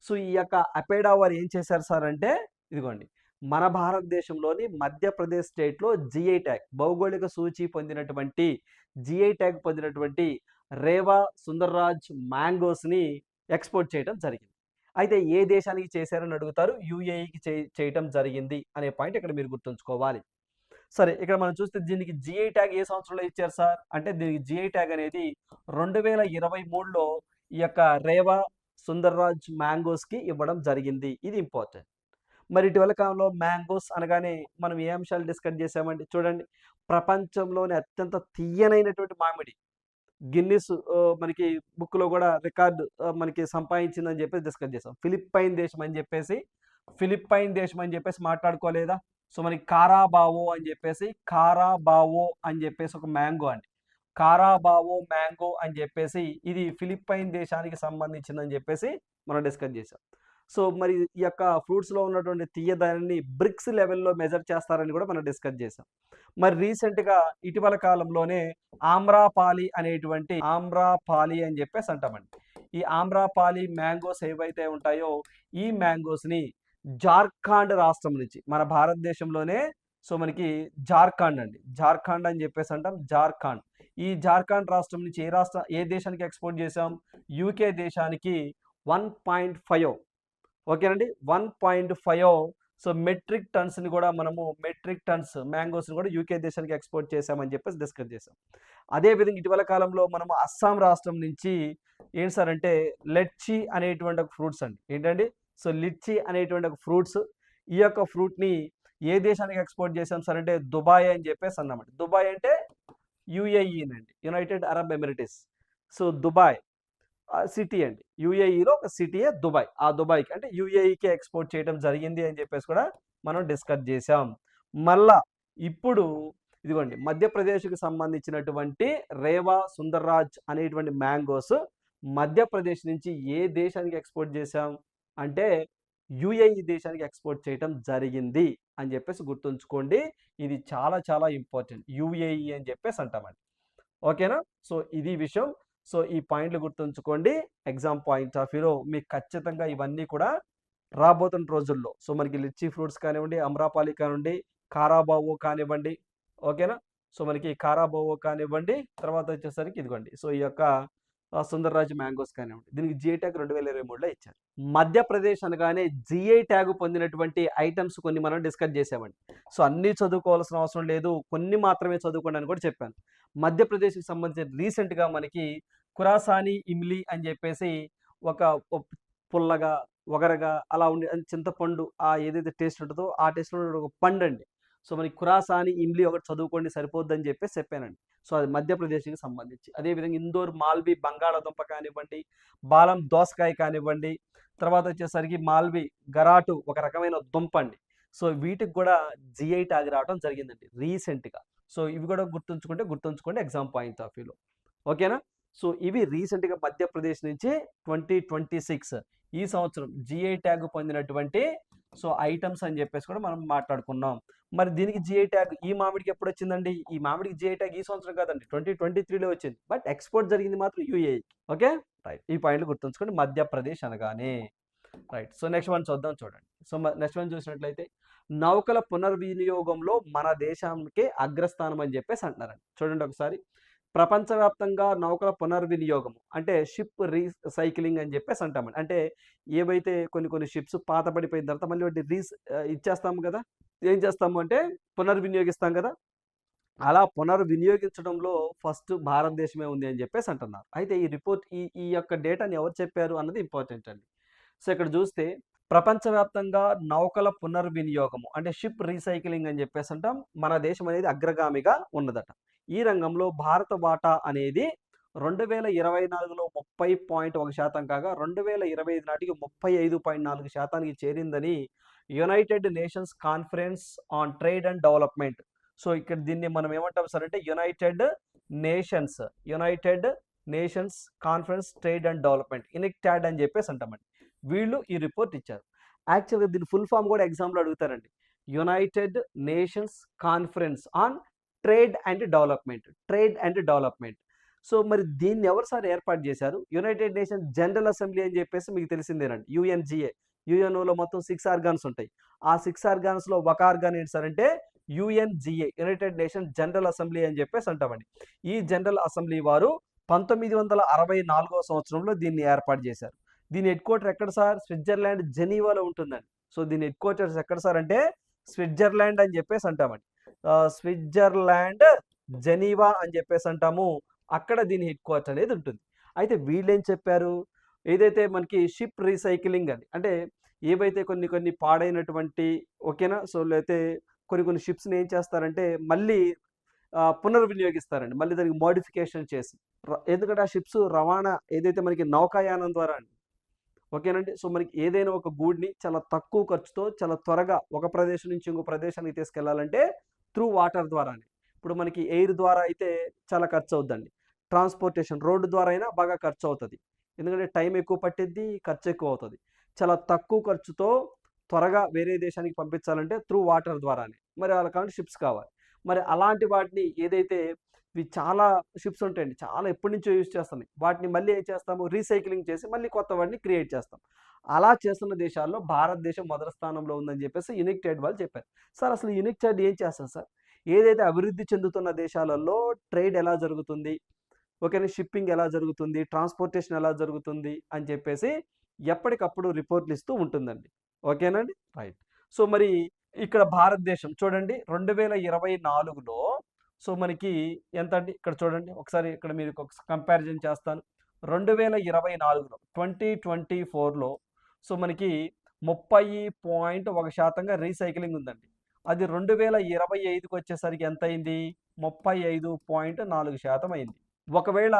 సో ఈ యొక్క అపేడా వారు ఏం చేశారు సార్ అంటే ఇదిగోండి, మన భారతదేశంలోని మధ్యప్రదేశ్ స్టేట్లో GI ట్యాగ్ భౌగోళిక సూచి పొందినటువంటి GI ట్యాగ్ పొందినటువంటి రేవా సుందర్రాజ్ మ్యాంగోస్ని ఎక్స్పోర్ట్ చేయడం జరిగింది. అయితే ఏ దేశానికి చేశారని అడుగుతారు? UAEకి చేయటం జరిగింది అనే పాయింట్ ఇక్కడ మీరు గుర్తుంచుకోవాలి. సరే, ఇక్కడ మనం చూస్తే దీనికి GI ట్యాగ్ ఏ సంవత్సరంలో ఇచ్చారు సార్ అంటే దీనికి GI ట్యాగ్ అనేది 2023లో ఈ యొక్క రేవా సుందర్రాజ్ మ్యాంగోస్కి ఇవ్వడం జరిగింది. ఇది ఇంపార్టెంట్. మరి ఇటీవల కాలంలో మ్యాంగోస్ అనగానే మనం ఏ అంశాలు డిస్కస్ చేసామండి? చూడండి, ప్రపంచంలోని అత్యంత తీయనైనటువంటి మామిడి గిన్నిస్ మనకి బుక్లో కూడా రికార్డు మనకి సంపాదించిందని చెప్పేసి డిస్కస్ చేసాం. ఫిలిప్పైన్ దేశం అని చెప్పేసి మాట్లాడుకోలేదా? సో మనకి కారాబావో అని చెప్పేసి ఒక మ్యాంగో అండి. కారాబావో మ్యాంగో అని చెప్పేసి ఇది ఫిలిప్పైన్ దేశానికి సంబంధించిందని చెప్పేసి మనం డిస్కస్ చేసాం. సో మరి ఈ యొక్క ఫ్రూట్స్లో ఉన్నటువంటి తీయదనాన్ని బ్రిక్స్ లెవెల్లో మెజర్ చేస్తారని కూడా మనం డిస్కస్ చేసాం. మరి రీసెంట్గా ఇటీవల కాలంలోనే ఆమ్రాపాలి అని చెప్పేసి అంటామండి. ఈ ఆమ్రాపాలి మ్యాంగోస్ ఏవైతే ఉంటాయో ఈ మ్యాంగోస్ని జార్ఖండ్ రాష్ట్రం నుంచి, మన భారతదేశంలోనే సో మనకి జార్ఖండ్ అండి, జార్ఖండ్ అని చెప్పేసి అంటాం, జార్ఖండ్. ఈ జార్ఖండ్ రాష్ట్రం నుంచి ఏ దేశానికి ఎక్స్పోర్ట్ చేసాం? యూకే దేశానికి 1.5, ఓకేనండి, 1.5 సో మెట్రిక్ టన్స్ని కూడా మనము మెట్రిక్ టన్స్ మ్యాంగోస్ని కూడా యూకే దేశానికి ఎక్స్పోర్ట్ చేసామని చెప్పేసి డిస్కస్ చేసాం. అదేవిధంగా ఇటీవల కాలంలో మనము అస్సాం రాష్ట్రం నుంచి ఏంటి సార్ అంటే లెచ్చి అనేటువంటి ఒక ఫ్రూట్స్ అండి, ఏంటండి, సో లిచ్చి అనేటువంటి ఒక ఫ్రూట్స్, ఈ యొక్క ఫ్రూట్ని ఏ దేశానికి ఎక్స్పోర్ట్ చేసాం సార్ అంటే దుబాయ్ అని చెప్పేసి అన్నామండి. దుబాయ్ అంటే యుఏఈ అండి, United Arab Emirates. So Dubai city అండి, యుఏఈలో ఒక సిటీయే దుబాయ్. ఆ దుబాయ్కి అంటే యుఏఈకి ఎక్స్పోర్ట్ చేయడం జరిగింది అని చెప్పేసి కూడా మనం డిస్కస్ చేసాం. మళ్ళా ఇప్పుడు ఇదిగోండి మధ్యప్రదేశ్కి సంబంధించినటువంటి రేవా సుందర్రాజ్ అనేటువంటి మ్యాంగోస్ మధ్యప్రదేశ్ నుంచి ఏ దేశానికి ఎక్స్పోర్ట్ చేసాం అంటే యుఏఈ దేశానికి ఎక్స్పోర్ట్ చేయడం జరిగింది అని చెప్పేసి గుర్తుంచుకోండి. ఇది చాలా చాలా ఇంపార్టెంట్, యుఏఈ అని చెప్పేసి అంటామండి. ఓకేనా? సో ఇది విషయం. సో ఈ పాయింట్లు గుర్తుంచుకోండి, ఎగ్జామ్ పాయింట్ ఆఫ్ వ్యూలో మీకు ఖచ్చితంగా ఇవన్నీ కూడా రాబోతున్న రోజుల్లో. సో మనకి లిచ్చి ఫ్రూట్స్ కానివ్వండి, అమ్రాపాలి కానివ్వండి, కారాబావో కానివ్వండి, ఓకేనా, సో మనకి కారాబావో కానివ్వండి, తర్వాత వచ్చేసరికి ఇదిగోండి సో ఈ యొక్క సుందర్రాజ్ మ్యాంగోస్ కానివ్వండి, దీనికి జిఐ ట్యాగ్ 2023లో ఇచ్చారు. మధ్యప్రదేశ్ అనగానే జిఐ ట్యాగ్ పొందినటువంటి ఐటమ్స్ కొన్ని మనం డిస్కస్ చేసామండి. సో అన్నీ చదువుకోవాల్సిన అవసరం లేదు, కొన్ని మాత్రమే చదువుకోండి అని కూడా చెప్పాను. మధ్యప్రదేశ్కి సంబంధించి రీసెంట్గా మనకి కురాసాని ఇమ్లీ అని చెప్పేసి ఒక పుల్లగా ఒగరగా అలా ఉండి చింతపండు ఆ ఏదైతే టేస్ట్ ఉంటుందో ఆ టేస్ట్లో ఒక పండు అండి. సో మనకి కురాసాని ఇమ్లీ ఒకటి చదువుకోండి సరిపోద్దని చెప్పేసి చెప్పానండి. సో అది మధ్యప్రదేశ్కి సంబంధించి. అదేవిధంగా ఇందోర్ మాల్వీ బంగాళాదుంప కానివ్వండి, బాలం దోసకాయ కానివ్వండి, తర్వాత వచ్చేసరికి మాల్వీ గరాటు ఒక రకమైన దుంప అండి. సో వీటికి కూడా జిఐ ట్యాగ్ రావడం జరిగిందండి రీసెంట్గా. సో ఇవి కూడా గుర్తుంచుకోండి ఎగ్జామ్ పాయింట్ ఆఫ్ వ్యూలో. ఓకేనా? సో ఇవి రీసెంట్గా మధ్యప్రదేశ్ నుంచి 2026 ఈ సంవత్సరం జిఐ ట్యాగ్ పొందినటువంటి సో ఐటమ్స్ అని చెప్పేసి కూడా మనం మాట్లాడుకున్నాం. మరి దీనికి జిఐ ట్యాగ్ ఈ మామిడికి ఎప్పుడు వచ్చిందండి? ఈ మామిడికి జిఐ ట్యాగ్ ఈ సంవత్సరం కాదండి, 2023లో వచ్చింది. బట్ ఎక్స్పోర్ట్ జరిగింది మాత్రం యుఏఈ. ఓకే రైట్, ఈ పాయింట్లు గుర్తుంచుకోండి మధ్యప్రదేశ్ అనగానే. రైట్, సో నెక్స్ట్ వన్ చూద్దాం, చూడండి. సో నెక్స్ట్ వన్ చూసినట్లయితే నౌకల పునర్వినియోగంలో మన దేశానికి అగ్రస్థానం అని చెప్పేసి అంటున్నారండి. చూడండి ఒకసారి, ప్రపంచవ్యాప్తంగా నౌకల పునర్వినియోగం అంటే షిప్ రీసైక్లింగ్ అని చెప్పేసి అంటామండి. అంటే ఏవైతే కొన్ని షిప్స్ పాత పడిపోయిన తర్వాత మళ్ళీ వాటి ఇచ్చేస్తాము కదా, ఏం చేస్తాము అంటే పునర్వినియోగిస్తాం కదా, అలా పునర్వినియోగించడంలో ఫస్ట్ భారతదేశమే ఉంది అని చెప్పేసి అంటున్నారు. అయితే ఈ రిపోర్ట్ ఈ యొక్క డేటాని ఎవరు చెప్పారు అన్నది ఇంపార్టెంట్ అండి. సో ఇక్కడ చూస్తే ప్రపంచవ్యాప్తంగా నౌకల పునర్వినియోగము అంటే షిప్ రీసైక్లింగ్ అని చెప్పేసి అంటాం, మన దేశం అనేది అగ్రగామిగా ఉన్నదట. ఈ రంగంలో భారత వాటా అనేది 2024లో 30.1% కాగా 2025 నాటికి 35.4% చేరిందని United Nations Conference on Trade and Development. So ఇక్కడ దీన్ని మనం ఏమంటాం సార్ అంటే United Nations Conference Trade and Development, UNCTAD అని చెప్పేసి అంటామండి. వీళ్ళు ఈ రిపోర్ట్ ఇచ్చారు. యాక్చువల్గా దీని ఫుల్ ఫామ్ కూడా ఎగ్జామ్లో అడుగుతారండి, United Nations Conference on Trade and Development. So మరి దీన్ని ఎవరు సార్ ఏర్పాటు చేశారు? యునైటెడ్ నేషన్ జనరల్ అసెంబ్లీ అని చెప్పేసి మీకు తెలిసిందేనండి, యుఎన్జిఏ. యుఎన్ఓలో మొత్తం 6 ఆర్గాన్స్ ఉంటాయి. ఆ 6 ఆర్గాన్స్లో ఒక ఆర్గాన్ ఏంటి సార్ అంటే UNGA, United nation general assembly అని చెప్పేసి అంటామండి. ఈ జనరల్ అసెంబ్లీ వారు 1964వ సంవత్సరంలో దీన్ని ఏర్పాటు చేశారు. దీని హెడ్ క్వార్టర్ ఎక్కడ సార్? స్విట్జర్లాండ్ జెనీవాలో ఉంటుందండి. సో దీని హెడ్ క్వార్టర్స్ ఎక్కడ సార్ అంటే స్విట్జర్లాండ్ అని చెప్పేసి అంటామండి. స్విట్జర్లాండ్ జెనీవా అని చెప్పేసి అంటాము, అక్కడ దీని హెడ్ క్వార్టర్ అనేది ఉంటుంది. అయితే వీళ్ళు ఏం చెప్పారు, ఏదైతే మనకి షిప్ రీసైక్లింగ్ అని అంటే ఏవైతే కొన్ని పాడైనటువంటి ఓకేనా, సో లేకపోతే కొన్ని షిప్స్ని ఏం చేస్తారంటే మళ్ళీ పునర్వినియోగిస్తారండి, మళ్ళీ దానికి మోడిఫికేషన్ చేసి. ఎందుకంటే ఆ షిప్స్ రవాణా ఏదైతే మనకి నౌకాయానం ద్వారా అండి, ఓకేనండి. సో మనకి ఏదైనా ఒక గూడ్ని చాలా తక్కువ ఖర్చుతో చాలా త్వరగా ఒక ప్రదేశం నుంచి ఇంకో ప్రదేశానికి తీసుకెళ్లాలంటే త్రూ వాటర్ ద్వారానే. ఇప్పుడు మనకి ఎయిర్ ద్వారా అయితే చాలా ఖర్చు అవుద్దండి, ట్రాన్స్పోర్టేషన్ రోడ్డు ద్వారా అయినా బాగా ఖర్చు అవుతుంది, ఎందుకంటే టైం ఎక్కువ పట్టిద్ది, ఖర్చు ఎక్కువ అవుతుంది. చాలా తక్కువ ఖర్చుతో త్వరగా వేరే దేశానికి పంపించాలంటే త్రూ వాటర్ ద్వారానే. మరి వాళ్ళ కాబట్టి షిప్స్ కావాలి. మరి అలాంటి వాటిని ఏదైతే ఇవి చాలా షిప్స్ ఉంటాయండి, చాలా ఎప్పటి నుంచో యూజ్ చేస్తున్నాయి. వాటిని మళ్ళీ ఏం చేస్తాము, రీసైక్లింగ్ చేసి మళ్ళీ కొత్త వాటిని క్రియేట్ చేస్తాం. అలా చేస్తున్న దేశాల్లో భారతదేశం మొదటి స్థానంలో ఉందని చెప్పేసి యునైటెడ్ వాళ్ళు చెప్పారు. సార్ అసలు యునైటెడ్ ఏం చేస్తారు సార్? ఏదైతే అభివృద్ధి చెందుతున్న దేశాలలో ట్రేడ్ ఎలా జరుగుతుంది, ఓకేనా, షిప్పింగ్ ఎలా జరుగుతుంది, ట్రాన్స్పోర్టేషన్ ఎలా జరుగుతుంది అని చెప్పేసి ఎప్పటికప్పుడు రిపోర్ట్లు ఇస్తూ ఉంటుందండి. ఓకేనండి, రైట్. సో మరి ఇక్కడ భారతదేశం చూడండి 2024లో సో మనకి ఎంత అండి, ఇక్కడ చూడండి ఒకసారి, ఇక్కడ మీరు ఒక కంపారిజన్ చేస్తాను. 2024లో 2024లో సో మనకి 30.1% రీసైక్లింగ్ ఉందండి. అది 2025కి వచ్చేసరికి ఎంత అయింది, 35.4% అయింది. ఒకవేళ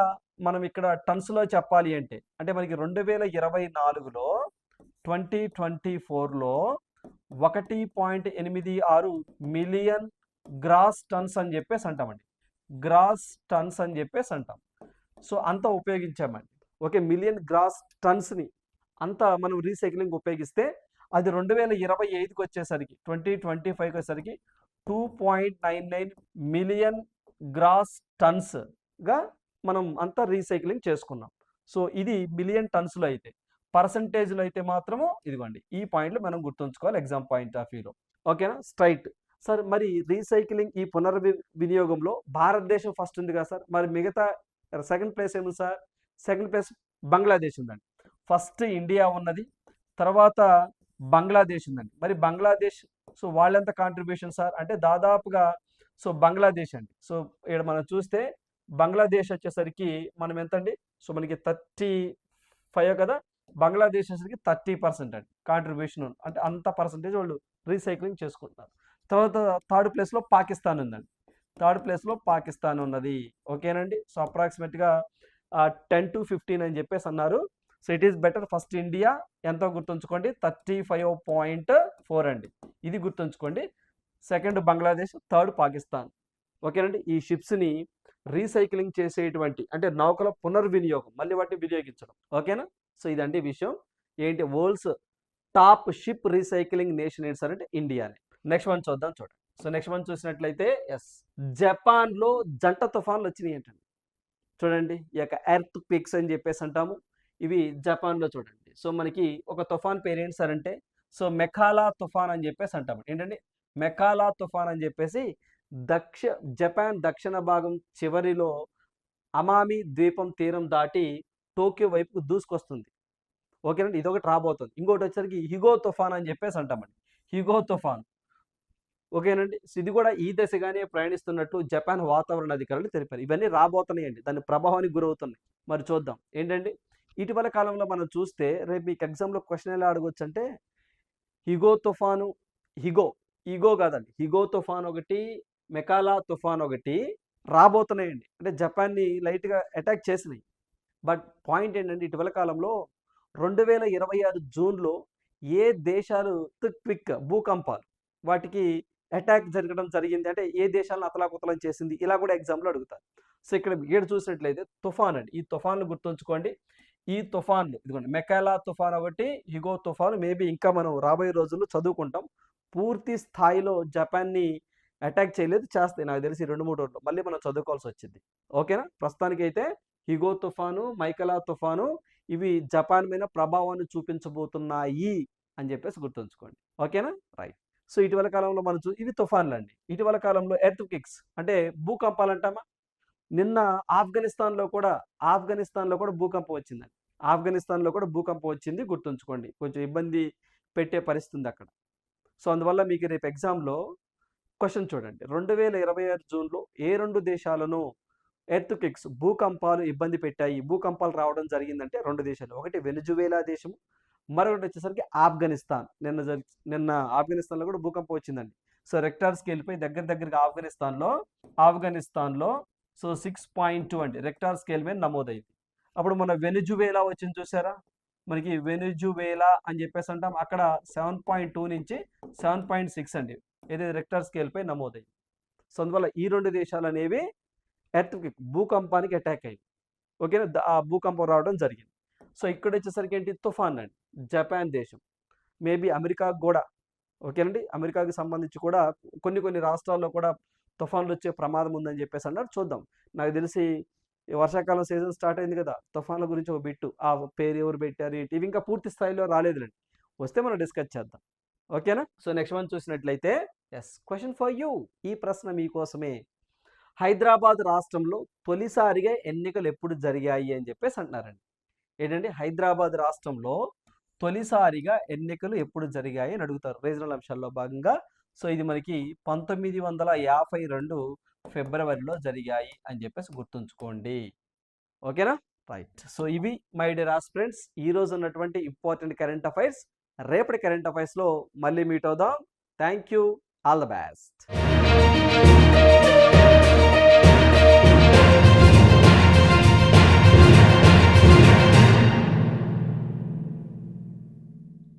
మనం ఇక్కడ టన్స్లో చెప్పాలి అంటే మనకి 2024లో 2024లో 1.86 మిలియన్ గ్రాస్ టన్స్ అని చెప్పేసి అంటామండి. గ్రాస్ టన్స్ అని చెప్పేసి అంటాం. సో అంత ఉపయోగించామండి. ఓకే, మిలియన్ గ్రాస్ టన్స్ని అంతా మనం రీసైక్లింగ్ ఉపయోగిస్తే అది 2025కి వచ్చేసరికి 2025కి వచ్చేసరికి 2.99 మిలియన్ గ్రాస్ టన్స్గా మనం అంతా రీసైక్లింగ్ చేసుకున్నాం. సో ఇది మిలియన్ టన్స్లో అయితే, పర్సంటేజ్లో అయితే మాత్రము ఇదిగోండి ఈ పాయింట్లు మనం గుర్తుంచుకోవాలి ఎగ్జామ్ పాయింట్ ఆఫ్ వ్యూలో. ఓకేనా, స్ట్రైట్. సార్ మరి రీసైక్లింగ్ ఈ పునర్వినియోగంలో భారతదేశం ఫస్ట్ ఉంది కదా సార్, మరి మిగతా సెకండ్ ప్లేస్ ఏముంది సార్? సెకండ్ ప్లేస్ బంగ్లాదేశ్ ఉందండి. ఫస్ట్ ఇండియా ఉన్నది, తర్వాత బంగ్లాదేశ్ ఉందండి. మరి బంగ్లాదేశ్ సో వాళ్ళెంత కాంట్రిబ్యూషన్ సార్ అంటే దాదాపుగా సో బంగ్లాదేశ్ అండి. సో ఇక్కడ మనం చూస్తే బంగ్లాదేశ్ వచ్చేసరికి మనం ఎంత అండి, సో మనకి 35 కదా, బంగ్లాదేశ్ వచ్చేసరికి 30% అండి కాంట్రిబ్యూషన్, అంటే అంత పర్సంటేజ్ వాళ్ళు రీసైక్లింగ్ చేసుకుంటున్నారు. తర్వాత థర్డ్ ప్లేస్లో పాకిస్తాన్ ఉందండి. థర్డ్ ప్లేస్లో పాకిస్తాన్ ఉన్నది. ఓకేనండి, సో అప్రాక్సిమేట్గా 10 to 15 అని చెప్పేసి అన్నారు. So it is better. First India ఎంతో గుర్తుంచుకోండి, 35.4 అండి, ఇది గుర్తుంచుకోండి. Second Bangladesh, third Pakistan. ఓకేనండి, ఈ షిప్స్ని రీసైక్లింగ్ చేసేటువంటి అంటే నౌకల పునర్వినియోగం, మళ్ళీ వాటిని వినియోగించడం. ఓకేనా, సో ఇదండి విషయం. ఏంటి world's top ship recycling nation ఏంటి సార్ అంటే ఇండియానే. నెక్స్ట్ వన్ చూద్దాం, చూడండి. సో నెక్స్ట్ వన్ చూసినట్లయితే జపాన్లో జంట తుఫాన్లు వచ్చినాయి ఏంటండి. చూడండి, ఈ యొక్క ఎర్త్ క్విక్స్ అని చెప్పేసి అంటాము. ఇవి జపాన్లో చూడండి. సో మనకి ఒక తుఫాన్ పేరు ఏంటి సార్ అంటే సో మెకాలా తుఫాన్ అని చెప్పేసి అంటాము. ఏంటండి, మెకాలా తుఫాన్ అని చెప్పేసి జపాన్ దక్షిణ భాగం చివరిలో అమామి ద్వీపం తీరం దాటి టోక్యో వైపుకు దూసుకొస్తుంది. ఓకేనండి, ఇదొకటి రాబోతుంది. ఇంకోటి వచ్చేసరికి హిగో తుఫాన్ అని చెప్పేసి అంటామండి. హిగో తుఫాన్. ఓకేనండి, సో ఇది కూడా ఈ దశగానే ప్రయాణిస్తున్నట్టు జపాన్ వాతావరణ అధికారులు తెలిపారు. ఇవన్నీ రాబోతున్నాయండి, దాని ప్రభావానికి గురవుతున్నాయి. మరి చూద్దాం ఏంటండి. ఇటీవల కాలంలో మనం చూస్తే రేపు మీకు ఎగ్జామ్లో క్వశ్చన్ ఎలా అడగొచ్చు అంటే హిగో తుఫాను, ఈగో కాదండి, హిగో తుఫాన్ ఒకటి, మెకాలా తుఫాన్ ఒకటి రాబోతున్నాయండి. అంటే జపాన్ని లైట్గా అటాక్ చేసినాయి. బట్ పాయింట్ ఏంటంటే ఇటీవల కాలంలో 2026 జూన్లో ఏ దేశాలు క్విక్ భూకంపాలు వాటికి అటాక్ జరగడం జరిగింది అంటే ఏ దేశాలను అతలాకుతలం చేసింది, ఇలా కూడా ఎగ్జామ్లో అడుగుతారు. సో ఇక్కడ చూసినట్లయితే తుఫాన్ అండి, ఈ తుఫాన్లు గుర్తుంచుకోండి. ఈ తుఫాన్లు ఇదిగోండి, మెకాలా తుఫాన్ ఒకటి, హిగో తుఫాన్ మేబీ ఇంకా మనం రాబోయే రోజుల్లో చదువుకుంటాం. పూర్తి స్థాయిలో జపాన్ని అటాక్ చేయలేదు, చేస్తాయి నాకు తెలిసి 2-3 రోజుల్లో మళ్ళీ మనం చదువుకోవాల్సి వచ్చింది. ఓకేనా, ప్రస్తుతానికి అయితే హిగో తుఫాను, మైకలా తుఫాను ఇవి జపాన్ మీద ప్రభావాన్ని చూపించబోతున్నాయి అని చెప్పేసి గుర్తుంచుకోండి. ఓకేనా, రైట్. సో ఇటీవల కాలంలో మనం ఇవి తుఫాన్లు అండి. ఇటీవల కాలంలో ఎర్త్ క్విక్స్ అంటే భూకంపాలు అంటామా. నిన్న ఆఫ్ఘనిస్తాన్లో కూడా భూకంపం వచ్చిందండి. ఆఫ్ఘనిస్తాన్లో కూడా భూకంపం వచ్చింది, గుర్తుంచుకోండి. కొంచెం ఇబ్బంది పెట్టే పరిస్థితి ఉంది అక్కడ. సో అందువల్ల మీకు రేపు ఎగ్జామ్లో క్వశ్చన్ చూడండి, 2026 జూన్లో ఏ 2 దేశాలను ఎర్త్ క్విక్స్ భూకంపాలు ఇబ్బంది పెట్టాయి, భూకంపాలు రావడం జరిగిందంటే 2 దేశాలు. ఒకటి వెనిజువేలా దేశం, మరొకటి వచ్చేసరికి ఆఫ్ఘనిస్తాన్. నిన్న ఆఫ్ఘనిస్తాన్లో కూడా భూకంపం వచ్చిందండి. సో రెక్టార్ స్కేల్పై దగ్గరగా ఆఫ్ఘనిస్తాన్లో సో 6.2 అండి రెక్టార్ స్కేల్ మీద నమోదైంది. అప్పుడు మన వెనిజువేలా వచ్చింది చూసారా, మనకి వెనిజువేలా అని చెప్పేసి అంటాం. అక్కడ 7.2 నుంచి 7.6 అండి ఏదైతే రెక్టార్ స్కేల్పై నమోదైంది. సో అందువల్ల ఈ 2 దేశాలు అనేవి ఎర్త్ క్విక్ భూకంపానికి అటాక్ అయ్యింది. ఓకేనా, ఆ భూకంపం రావడం జరిగింది. సో ఇక్కడ వచ్చేసరికి ఏంటి, తుఫాన్ అండి, జపాన్ దేశం. మేబీ అమెరికా కూడా ఓకేనండి, అమెరికాకి సంబంధించి కూడా కొన్ని రాష్ట్రాల్లో కూడా తుఫాన్లు వచ్చే ప్రమాదం ఉందని చెప్పేసి అన్నారు. చూద్దాం. నాకు తెలిసి ఈ వర్షాకాలం సీజన్ స్టార్ట్ అయింది కదా! తుఫాన్ల గురించి ఒక బిట్టు. ఆ పేరు ఎవరు పెట్టారు ఏంటి? ఇవి ఇంకా పూర్తి స్థాయిలో రాలేదులెండి. వస్తే మనం డిస్కస్ చేద్దాం. ఓకేనా? సో నెక్స్ట్ వన్ చూసినట్లయితే క్వెషన్ ఫర్ యూ. ఈ ప్రశ్న మీకోసమే. హైదరాబాద్ రాష్ట్రంలో తొలిసారిగా ఎన్నికలు ఎప్పుడు జరిగాయి అని చెప్పేసి అంటున్నారండి. ఏంటంటే హైదరాబాద్ రాష్ట్రంలో తొలిసారిగా ఎన్నికలు ఎప్పుడు జరిగాయి అని అడుగుతారు రీజనల్ అంశాల్లో భాగంగా. సో ఇది మనకి 1952 ఫిబ్రవరిలో జరిగాయి అని చెప్పేసి గుర్తుంచుకోండి. ఓకేనా? రైట్. సో ఇవి మై డియర్ ఆస్పిరెంట్స్ ఈ రోజు ఉన్నటువంటి ఇంపార్టెంట్ కరెంట్ అఫైర్స్. రేపటి కరెంట్ అఫైర్స్లో మళ్ళీ మీట్ అవుదాం. Thank you. All the best.